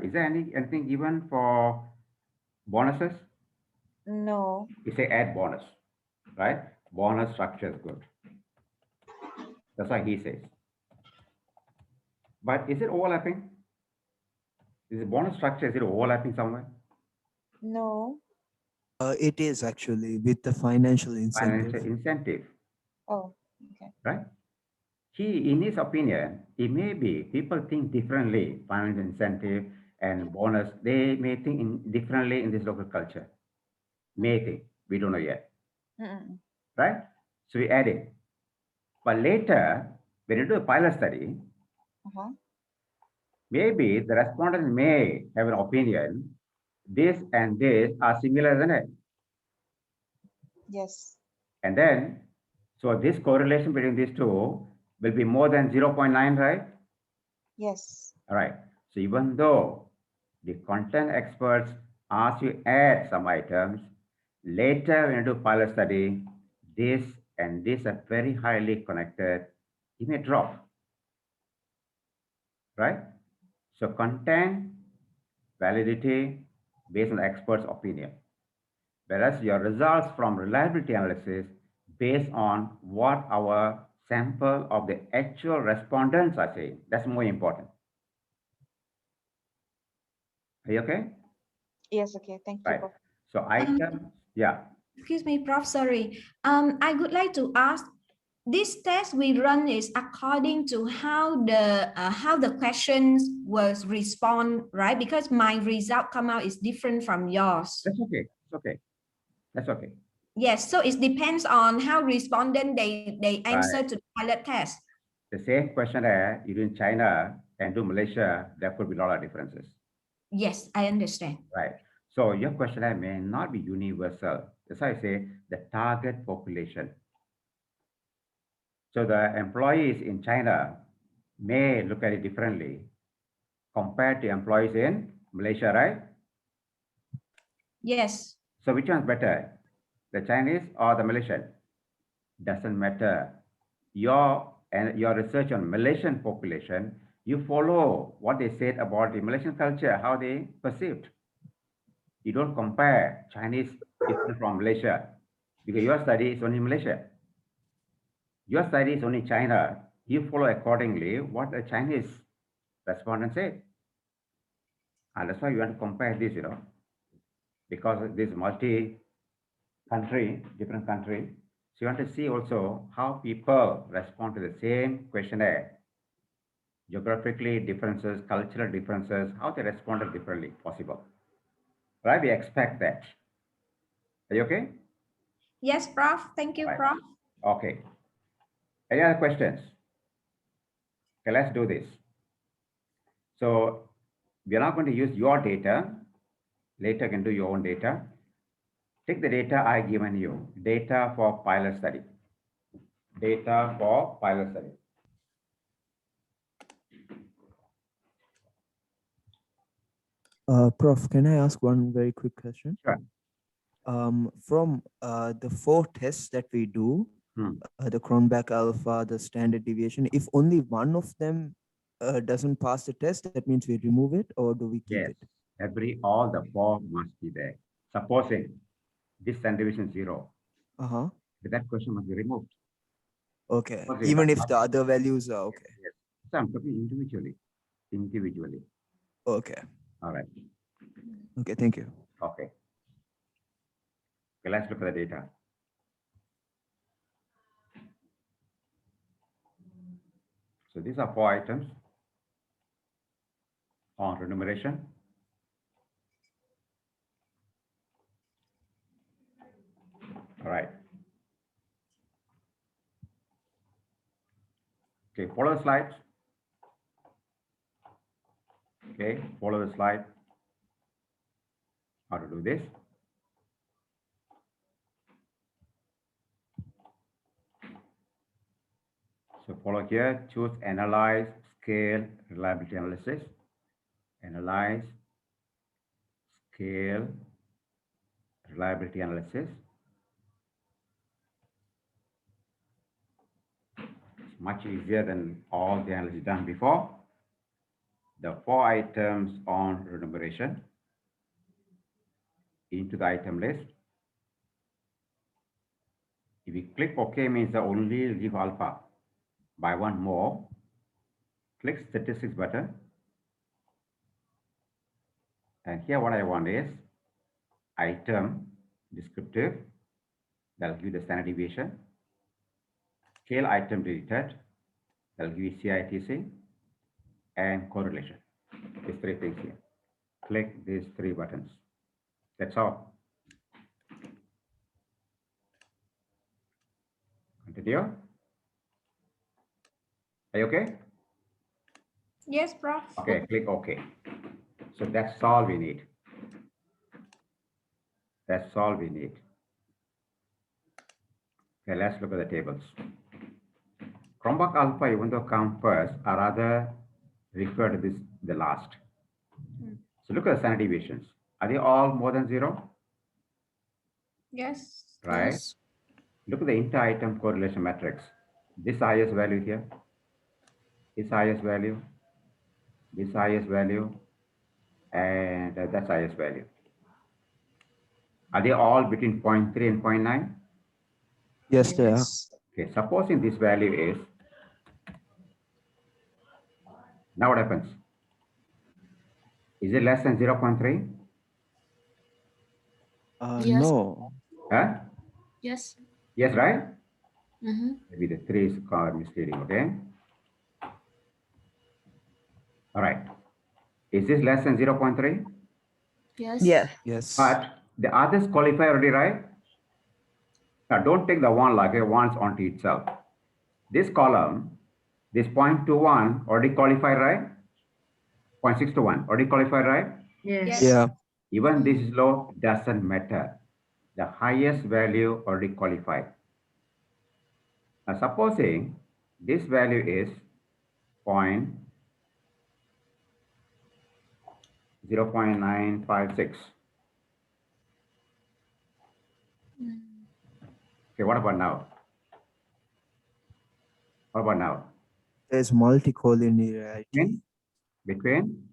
Is there anything given for bonuses? No. You say add bonus, right? Bonus structure is good. That's what he says. But is it overlapping? Is the bonus structure, is it overlapping somewhere? No. It is actually with the financial incentive. Financial incentive. Oh, okay. Right? He, in his opinion, it may be people think differently, financial incentive and bonus, they may think differently in this local culture. May think, we don't know yet. Right? So we add it. But later, when you do a pilot study, maybe the respondent may have an opinion, this and this are similar, isn't it? Yes. And then, so this correlation between these two will be more than 0.9, right? Yes. All right. So even though the content experts ask you add some items, later when you do pilot study, this and this are very highly connected, it may drop, right? So content validity based on the expert's opinion, whereas your results from reliability analysis based on what our sample of the actual respondents are saying. That's more important. Are you okay? Yes, okay. Thank you. Right. So item, yeah. Excuse me, Prof. Sorry. I would like to ask, this test we run is according to how the questions was respond, right? Because my result come out is different from yours. That's okay. It's okay. That's okay. Yes, so it depends on how respondent they answer to the pilot test. The same questionnaire you do in China and do Malaysia, there could be a lot of differences. Yes, I understand. Right. So your questionnaire may not be universal. That's why I say the target population. So the employees in China may look at it differently compared to employees in Malaysia, right? Yes. So which one's better, the Chinese or the Malaysian? Doesn't matter. Your research on Malaysian population, you follow what they said about the Malaysian culture, how they perceived. You don't compare Chinese people from Malaysia because your study is only Malaysia. Your study is only China. You follow accordingly what the Chinese respondent said. And that's why you want to compare this, because this multi-country, different country. So you want to see also how people respond to the same questionnaire. Geographically differences, cultural differences, how they responded differently possible. Right? We expect that. Are you okay? Yes, Prof. Thank you, Right. Prof. Okay. Any other questions? Okay, let's do this. So We are not going to use your data. Later, you can do your own data. Take the data I given you. Data for pilot study. Data for pilot study. Prof, can I ask one very quick question? Sure. From the 4 tests that we do, the Cronbach alpha, the standard deviation, if only one of them doesn't pass the test, that means we remove it, or do we keep Yes. it? All the 4 must be there. Supposing this standard deviation is 0, that question must be removed. Okay. Okay, Even but if the other values are okay. Yes. So I'm talking individually. Okay. All right. Okay. Thank you. Okay. Okay, let's look at the data. So these are 4 items on remuneration. All right. Okay, follow the slides. Okay, follow the slide. How to do this? So follow here, choose analyze, scale, reliability analysis. Analyze, scale, reliability analysis. It's much easier than all the analysis done before. The 4 items on remuneration into the item list. If you click OK, means the only leave alpha. By 1 more, click statistics button. And here what I want is item descriptive. That'll give you the standard deviation. Scale item deleted. That'll give you CITC and correlation. These 3 things here. Click these 3 buttons. That's all. Continue. Are you okay? Yes, Prof. Okay, click OK. So that's all we need. That's all we need. Okay, let's look at the tables. Cronbach alpha, even though come first, are rather referred to this the last. So look at the standard deviations. Are they all more than 0? Yes. Right. Yes. Look at the inter-item correlation matrix. This highest value here, this highest value, this highest value, and that's highest value. Are they all between 0.3 and 0.9? Yes, they are. Okay, supposing this value is, now what happens? Is it less than 0.3? Yes. No. Huh? Yes. Yes, right? Mm-hmm. Maybe the 3 is misleading, okay? All right. Is this less than 0.3? Yes. Yes. Yes. But the others qualify already, right? Now don't take the 1 like a 1's onto itself. This column, this 0.21 already qualified, right? 0.621 already qualified, right? Yes. Yeah. Even this is low, doesn't matter. The highest value already qualified. Now supposing this value is 0.956. Okay, what about now? What about now? There's multicollinearity. Between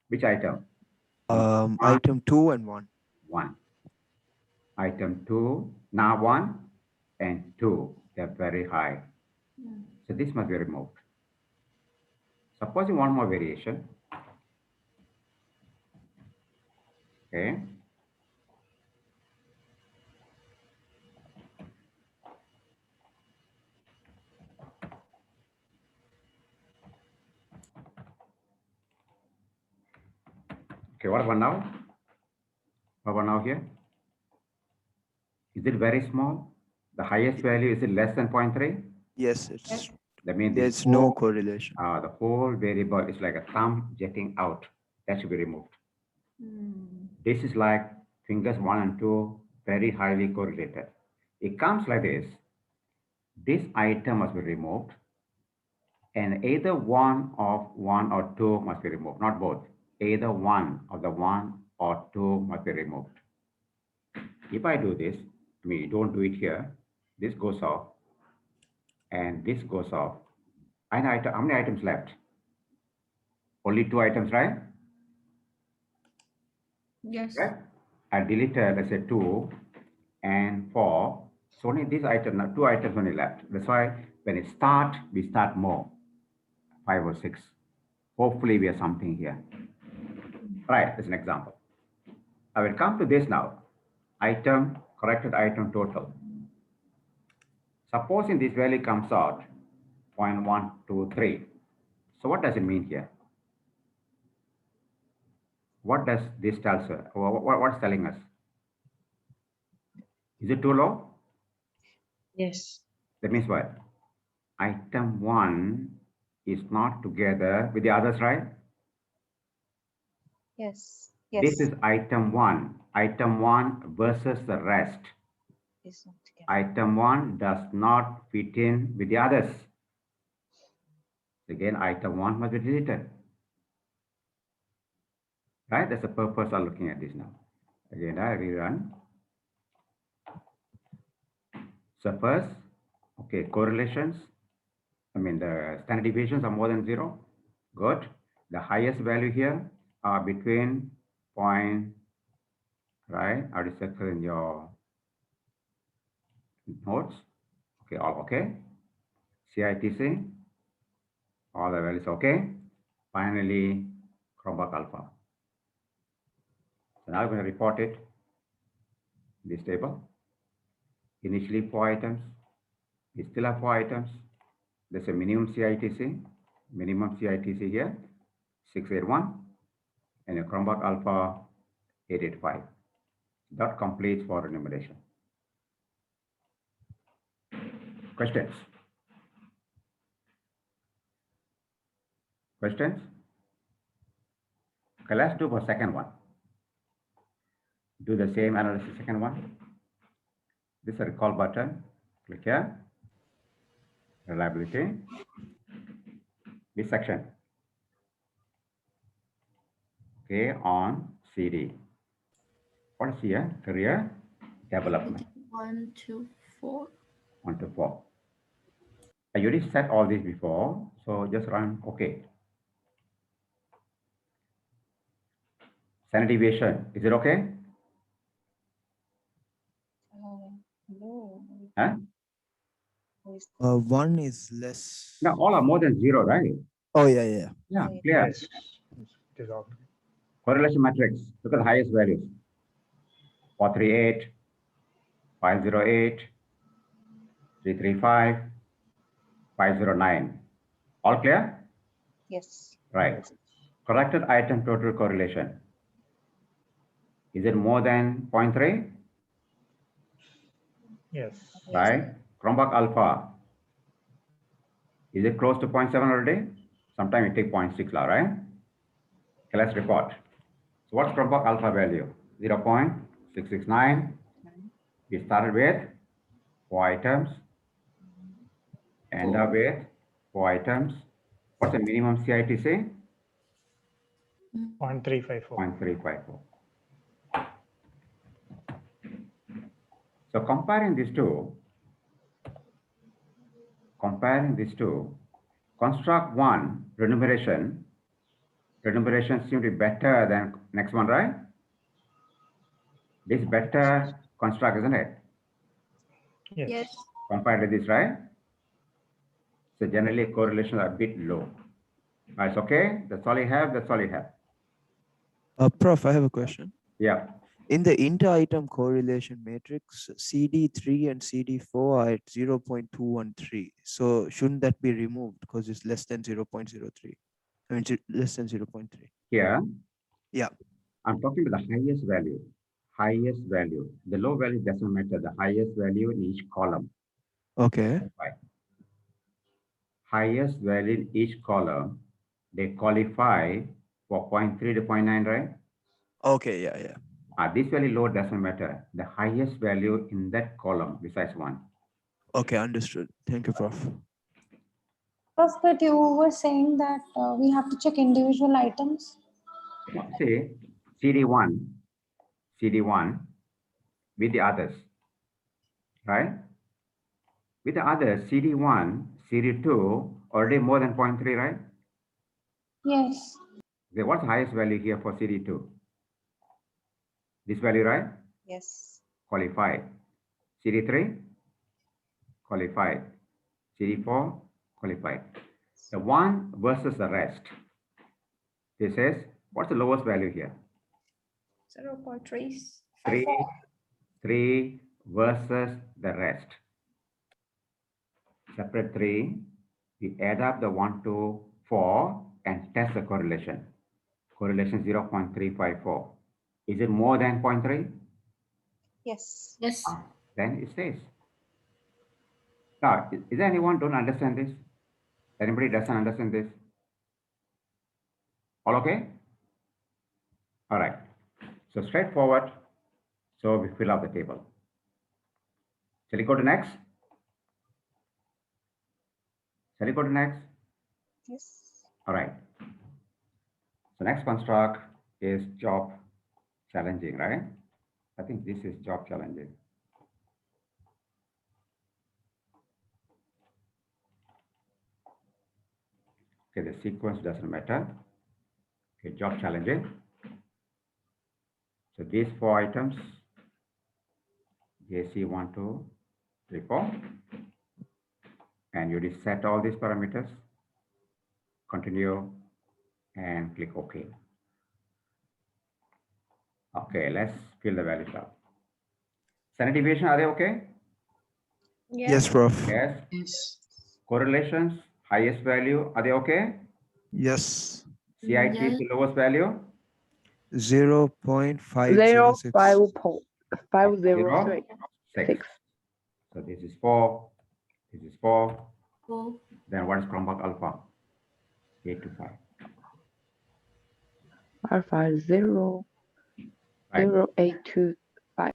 which item? Item 2 and 1. 1. Item 2, now 1 and 2, they're very high. So this must be removed. Supposing one more variation. Okay. Okay, what about now? What about now here? Is it very small? The highest value, is it less than 0.3? Yes, it's That means there's no correlation. The whole variable is like a thumb jetting out. That should be removed. Hmm. This is like fingers 1 and 2, very highly correlated. It comes like this. This item must be removed, and either one or two must be removed, not both. Either one of the 1 or 2 must be removed. If I do this, I mean, don't do it here. This goes off, and this goes off. How many items left? Only 2 items, right? Yes. Right? I deleted, let's say 2 and 4. So only this item, 2 items only left. That's why when it start, we start more, 5 or 6. Hopefully we have something here. Right, as an example. I will come to this now. Item, corrected item total. Supposing this value comes out 0.123. So what does it mean here? What does this tell us? What's telling us? Is it too low? Yes. That means what? Item 1 is not together with the others, right? Yes. This Yes. is item 1. Item 1 versus the rest. It's not together. Item 1 does not fit in with the others. Again, item 1 must be deleted. Right? That's the purpose of looking at this now. Again, I rerun. So first, okay, correlations. I mean, the standard deviations are more than 0. Good. The highest value here are between point, right? I will circle in your notes. Okay, all okay. CITC, all the values okay. Finally, Chromebook alpha. So now I'm going to report it in this table. Initially 4 items. We still have 4 items. There's a minimum CITC here, 681, and a Chromebook alpha 885. That completes for enumeration. Questions? Questions? Okay, let's do for second one. Do the same analysis, second one. This is a recall button. Click here. Reliability. This section. Okay, on CD. What is here? Career development. 1, 2, 4. 1 to 4. I already set all this before, so just run OK. Standard deviation, is it okay? No. Huh? 1 is less. No, all are more than 0, right? Oh, yeah. Yeah, clear. Yes. It is all. Correlation matrix, look at the highest values. 438, 508, 335, 509. All clear? Yes. Right. Corrected item total correlation. Is it more than 0.3? Yes. Right. Chromebook alpha. Is it close to 0.7 already? Sometimes it takes 0.6, right? Okay, let's report. So what's Chromebook alpha value? 0.669. We started with 4 items. End up with 4 items. What's the minimum CITC? 0.354. 0.354. So comparing these two, construct 1 remuneration seems to be better than next one, right? This better construct, isn't it? Yes. Compared to this, right? So generally correlations are a bit low. It's okay. That's all you have. That's all you have. Prof, I have a question. Yeah. In the inter-item correlation matrix, CD3 and CD4 are at 0.213. So shouldn't that be removed because it's less than 0.03? I mean, less than 0.3. Here. Yeah. I'm talking about the highest value. Highest value. The low value doesn't matter. The highest value in each column. Okay. Right. Highest value in each column, they qualify for 0.3 to 0.9, right? Okay, yeah. This value low doesn't matter. The highest value in that column besides 1. Okay, understood. Thank you, Prof. Prof, but you were saying that we have to check individual items. See, CD1 with the others, right? With the others, CD1, CD2 already more than 0.3, right? Yes. Okay, what's the highest value here for CD2? This value, right? Yes. Qualified. CD3, qualified. CD4, qualified. The one versus the rest. This is, what's the lowest value here? 0.3. 3 versus the rest. Separate 3. We add up the 1 to 4 and test the correlation. Correlation 0.354. Is it more than 0.3? Yes. Yes. Then it stays. Now, is there anyone don't understand this? Anybody doesn't understand this? All okay? All right. So straightforward. So we fill out the table. Shall we go to next? Shall we go to next? Yes. All right. So next construct is job challenging, right? I think this is job challenging. Okay, the sequence doesn't matter. Okay, job challenging. So these 4 items, JC 1, 2, 3, 4. And you reset all these parameters. Continue and click OK. Okay, let's fill the values up. Standard deviation, are they okay? Yes, Prof. Yes. Yes. Correlations, highest value, are they okay? Yes. CIT is the lowest value? 0.506. 0.506. So this is 4. This is 4. 4. Then what is Chromebook alpha? 8 to 5. Alpha 0, Right. 0, 8 to 5.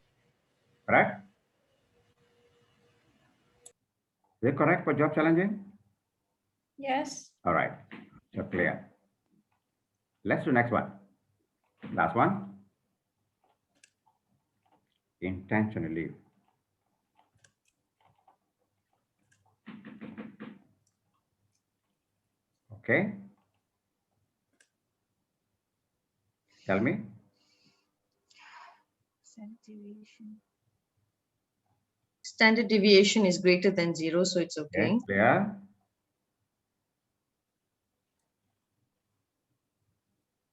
Correct? Is it correct for job challenging? Yes. All right. So clear. Let's do next one. Last one. Intentionally. Okay. Tell me. Standard deviation is greater than 0, so it's okay. Okay, clear.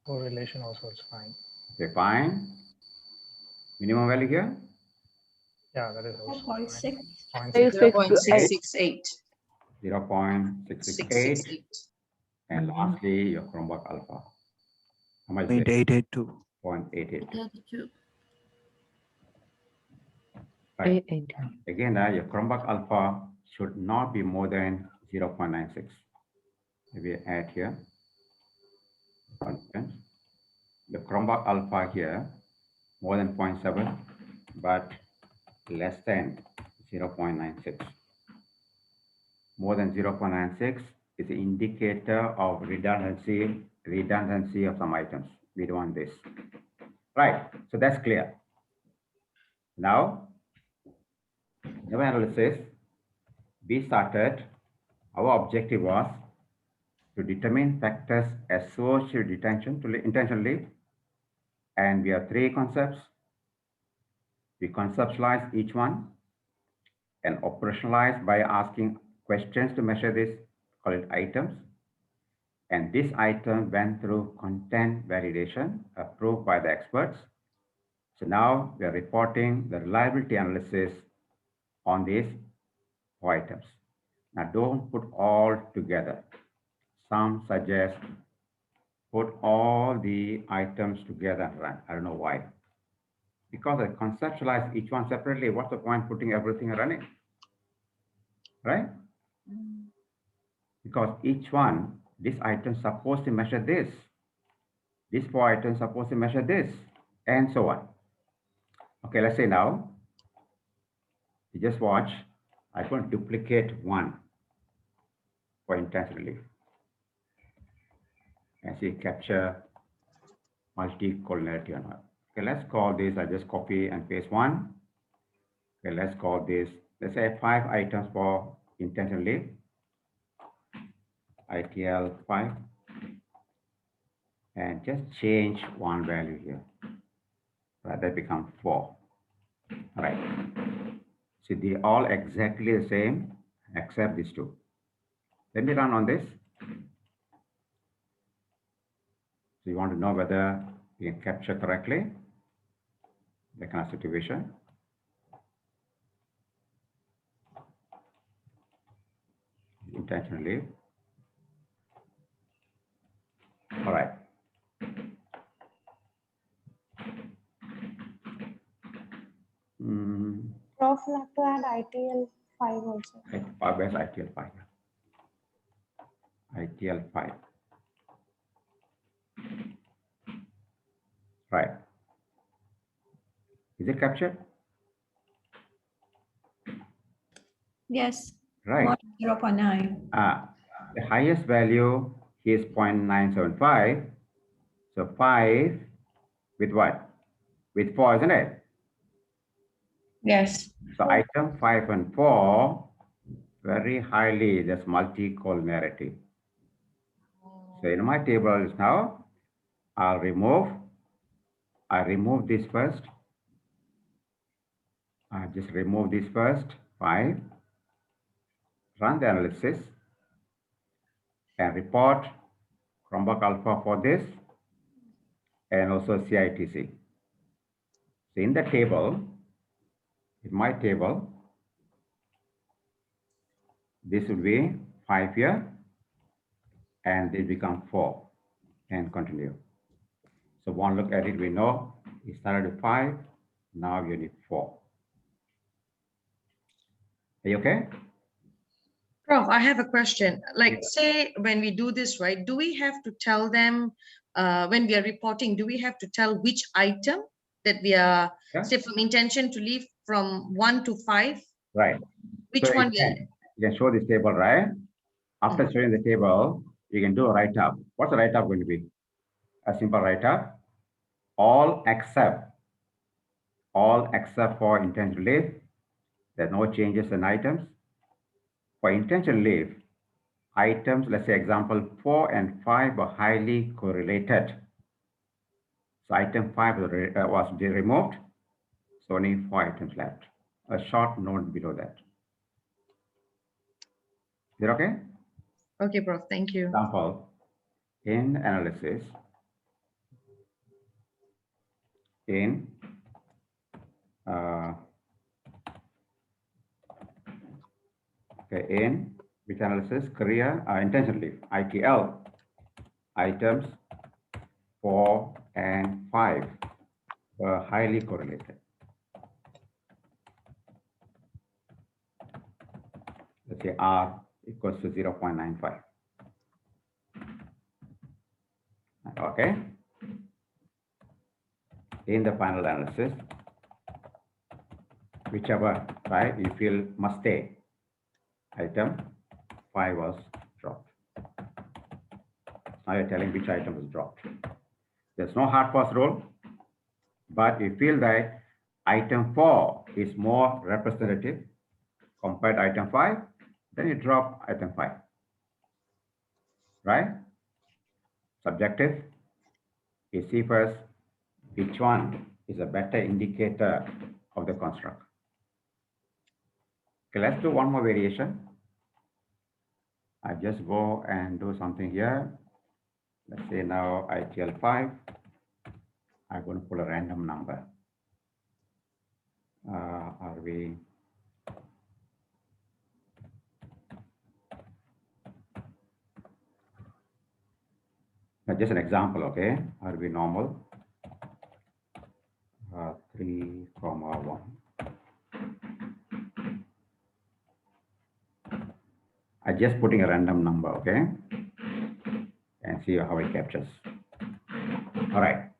Correlation also is fine. Okay, fine. Minimum value here? Yeah, that is also 0.6. 0.668. 0.668. And lastly, your Chromebook alpha. How much is it? 0.882. 0.882. 882. Right. Again, your Chromebook alpha should not be more than 0.96. Maybe add here. The Chromebook alpha here more than 0.7, but less than 0.96. More than 0.96 is an indicator of redundancy of some items. We don't want this. Right, so that's clear. Now, in our analysis, we started, our objective was to determine factors associated with intention leave. And we have 3 concepts. We conceptualize each one and operationalize by asking questions to measure this, call it items. And this item went through content validation approved by the experts. So now we are reporting the reliability analysis on these 4 items. Now don't put all together. Some suggest put all the items together and run. I don't know why. Because I conceptualize each one separately, what's the point putting everything and running? Right? Because each one, this item is supposed to measure this. These 4 items are supposed to measure this, and so on. Okay, let's say now, you just watch. I'm going to duplicate 1 for intense relief. And see, capture multicollinearity or not. Okay, let's call this, I just copy and paste 1. Okay, let's call this, let's say 5 items for intense relief. ITL 5. And just change 1 value here. Right, that becomes 4. All right. See, they all exactly the same except these 2. Let me run on this. So you want to know whether you can capture correctly the kind of situation. Intentionally. All right. Prof, will have to add ITL 5 also. Where's ITL 5? ITL 5. Right. Is it captured? Yes. Right. 0.9. The highest value is 0.975. So 5 with what? With 4, isn't it? Yes. So item 5 and 4, very highly, that's multicollinearity. So in my tables now, I remove this first. I just remove this first, 5. Run the analysis and report Chromebook Alpha for this and also CITC. So in the table, in my table, this would be 5 here and they become 4 and continue. So one look at it, we know it started with 5, now you need 4. Are you okay? Prof, I have a question. Like, say when we do this, right, do we have to tell them when we are reporting, do we have to tell which item that we are, say from intention to leave from 1 to 5? Right. Which so one? You can show this table, right? After showing the table, you can do a write-up. What's the write-up going to be? A simple write-up. All except for intention relief. There's no changes in items. For intention relief, items, let's say example 4 and 5 are highly correlated. So item 5 was removed. So only 4 items left. A short note below that. Is it okay? Okay, Prof. Thank you. Example, in analysis, in which analysis? Career intention relief, ITL, items 4 and 5 were highly correlated. Let's say R equals to 0.95. Okay. In the final analysis, whichever, right, you feel must stay, item 5 was dropped. Now you're telling which item was dropped. There's no hard pass rule, but you feel that item 4 is more representative compared to item 5, then you drop item 5. Right? Subjective. You see first which one is a better indicator of the construct. Okay, let's do one more variation. I just go and do something here. Let's say now ITL 5. I'm going to pull a random number. Are we? Just an example, okay? Are we normal? 3, 1. I just putting a random number, okay? And see how it captures. All right.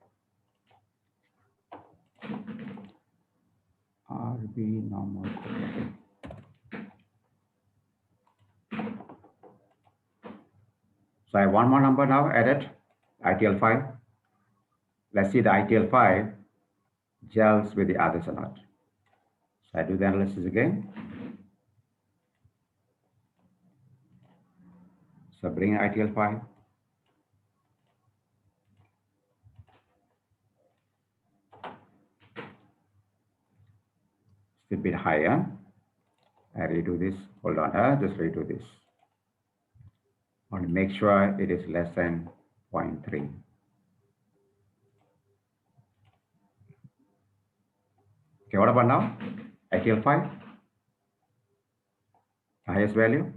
RB normal. So I have one more number now added, ITL5. Let's see the ITL5 gels with the others or not. So I do the analysis again. So bring ITL5. It's a bit higher. I redo this. Hold on, just redo this. I want to make sure it is less than 0.3. Okay, what about now? ITL5, the highest value.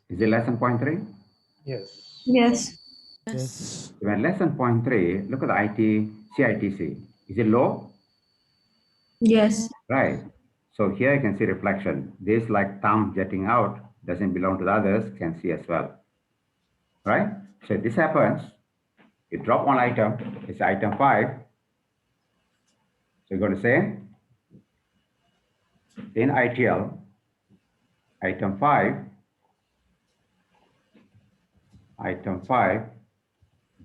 Is it less than 0.3? Yes. Yes. Yes. When less than 0.3, look at the CITC. Is it low? Yes. Right. So here you can see reflection. This like thumb jetting out doesn't belong to the others, can see as well. Right? So if this happens, you drop one item, it's item 5. So you're going to say, in ITL, item 5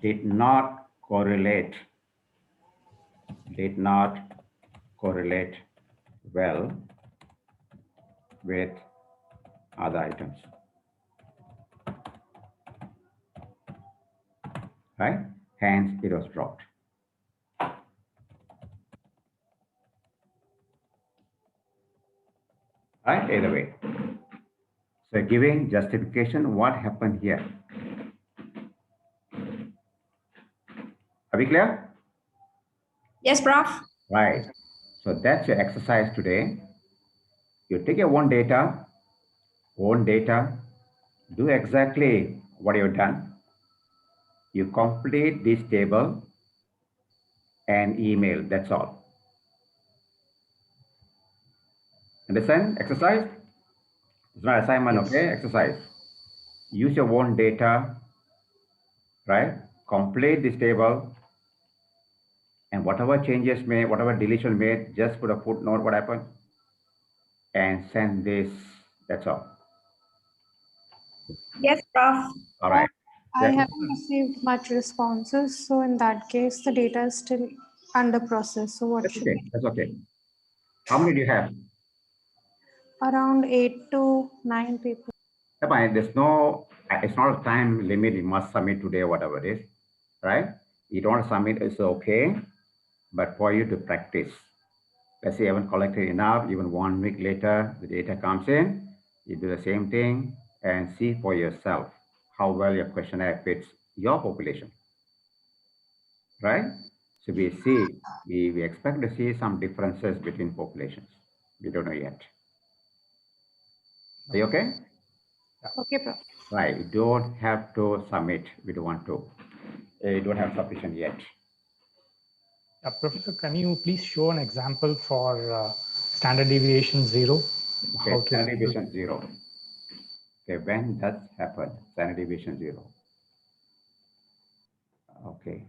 did not correlate well with other items. Right? Hence, it was dropped. Right? Either way. So giving justification, what happened here? Are we clear? Yes, Prof. Right. So that's your exercise today. You take your own data, do exactly what you've done. You complete this table and email, that's all. Understand? Exercise? It's not assignment, Yes. okay? Exercise. Use your own data, right? Complete this table, and whatever changes made, whatever deletion made, just put a footnote, what happened, and send this, that's all. Yes, Prof. All right. I haven't received much responses, so in that case, the data is still under process. So what That's should okay. That's okay. How many do you have? around 8 to 9 people? There's no, it's not a time limit. You must submit today, whatever it is, right? You don't submit, it's okay, but for you to practice. Let's say you haven't collected enough, even 1 week later, the data comes in, you do the same thing and see for yourself how well your questionnaire fits your population, right? So we expect to see some differences between populations. We don't know yet. Are you okay? Okay, Prof. Right, you don't have to submit. We don't want to. You don't have sufficient yet. Professor, can you please show an example for standard deviation 0? Okay, standard deviation 0. Okay, when does happen? Standard deviation 0. Okay.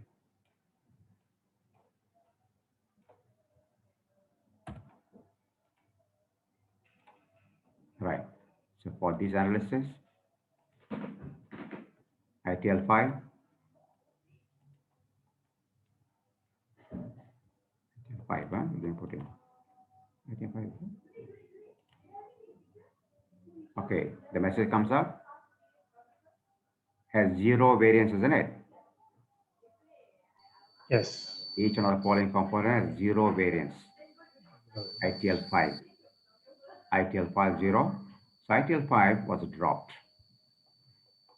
Right. So for this analysis, ITL5. ITL5, you didn't put in. ITL5. Okay, the message comes up. Has 0 variance, isn't it? Yes. Each one of the following component has 0 variance. ITL5. ITL5 0. So ITL5 was dropped.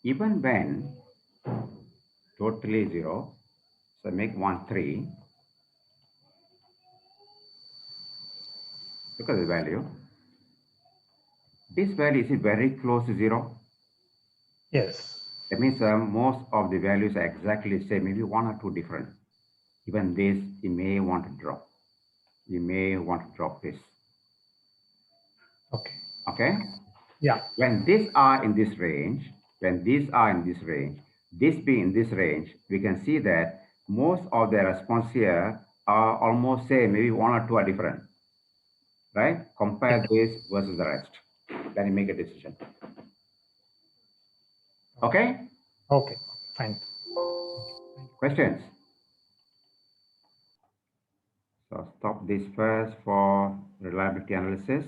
Even when totally 0, so make 1 3. Look at the value. This value is very close to 0. Yes. That means most of the values are exactly the same, maybe 1 or 2 different. Even this, you may want to drop. You may want to drop this. Okay. Okay? Yeah. When these are in this range, this being in this range, we can see that most of the response here are almost same, maybe one or two are different, right? Compare this versus the rest. Then you make a decision. Okay? Okay, fine. Questions? So stop this first for reliability analysis.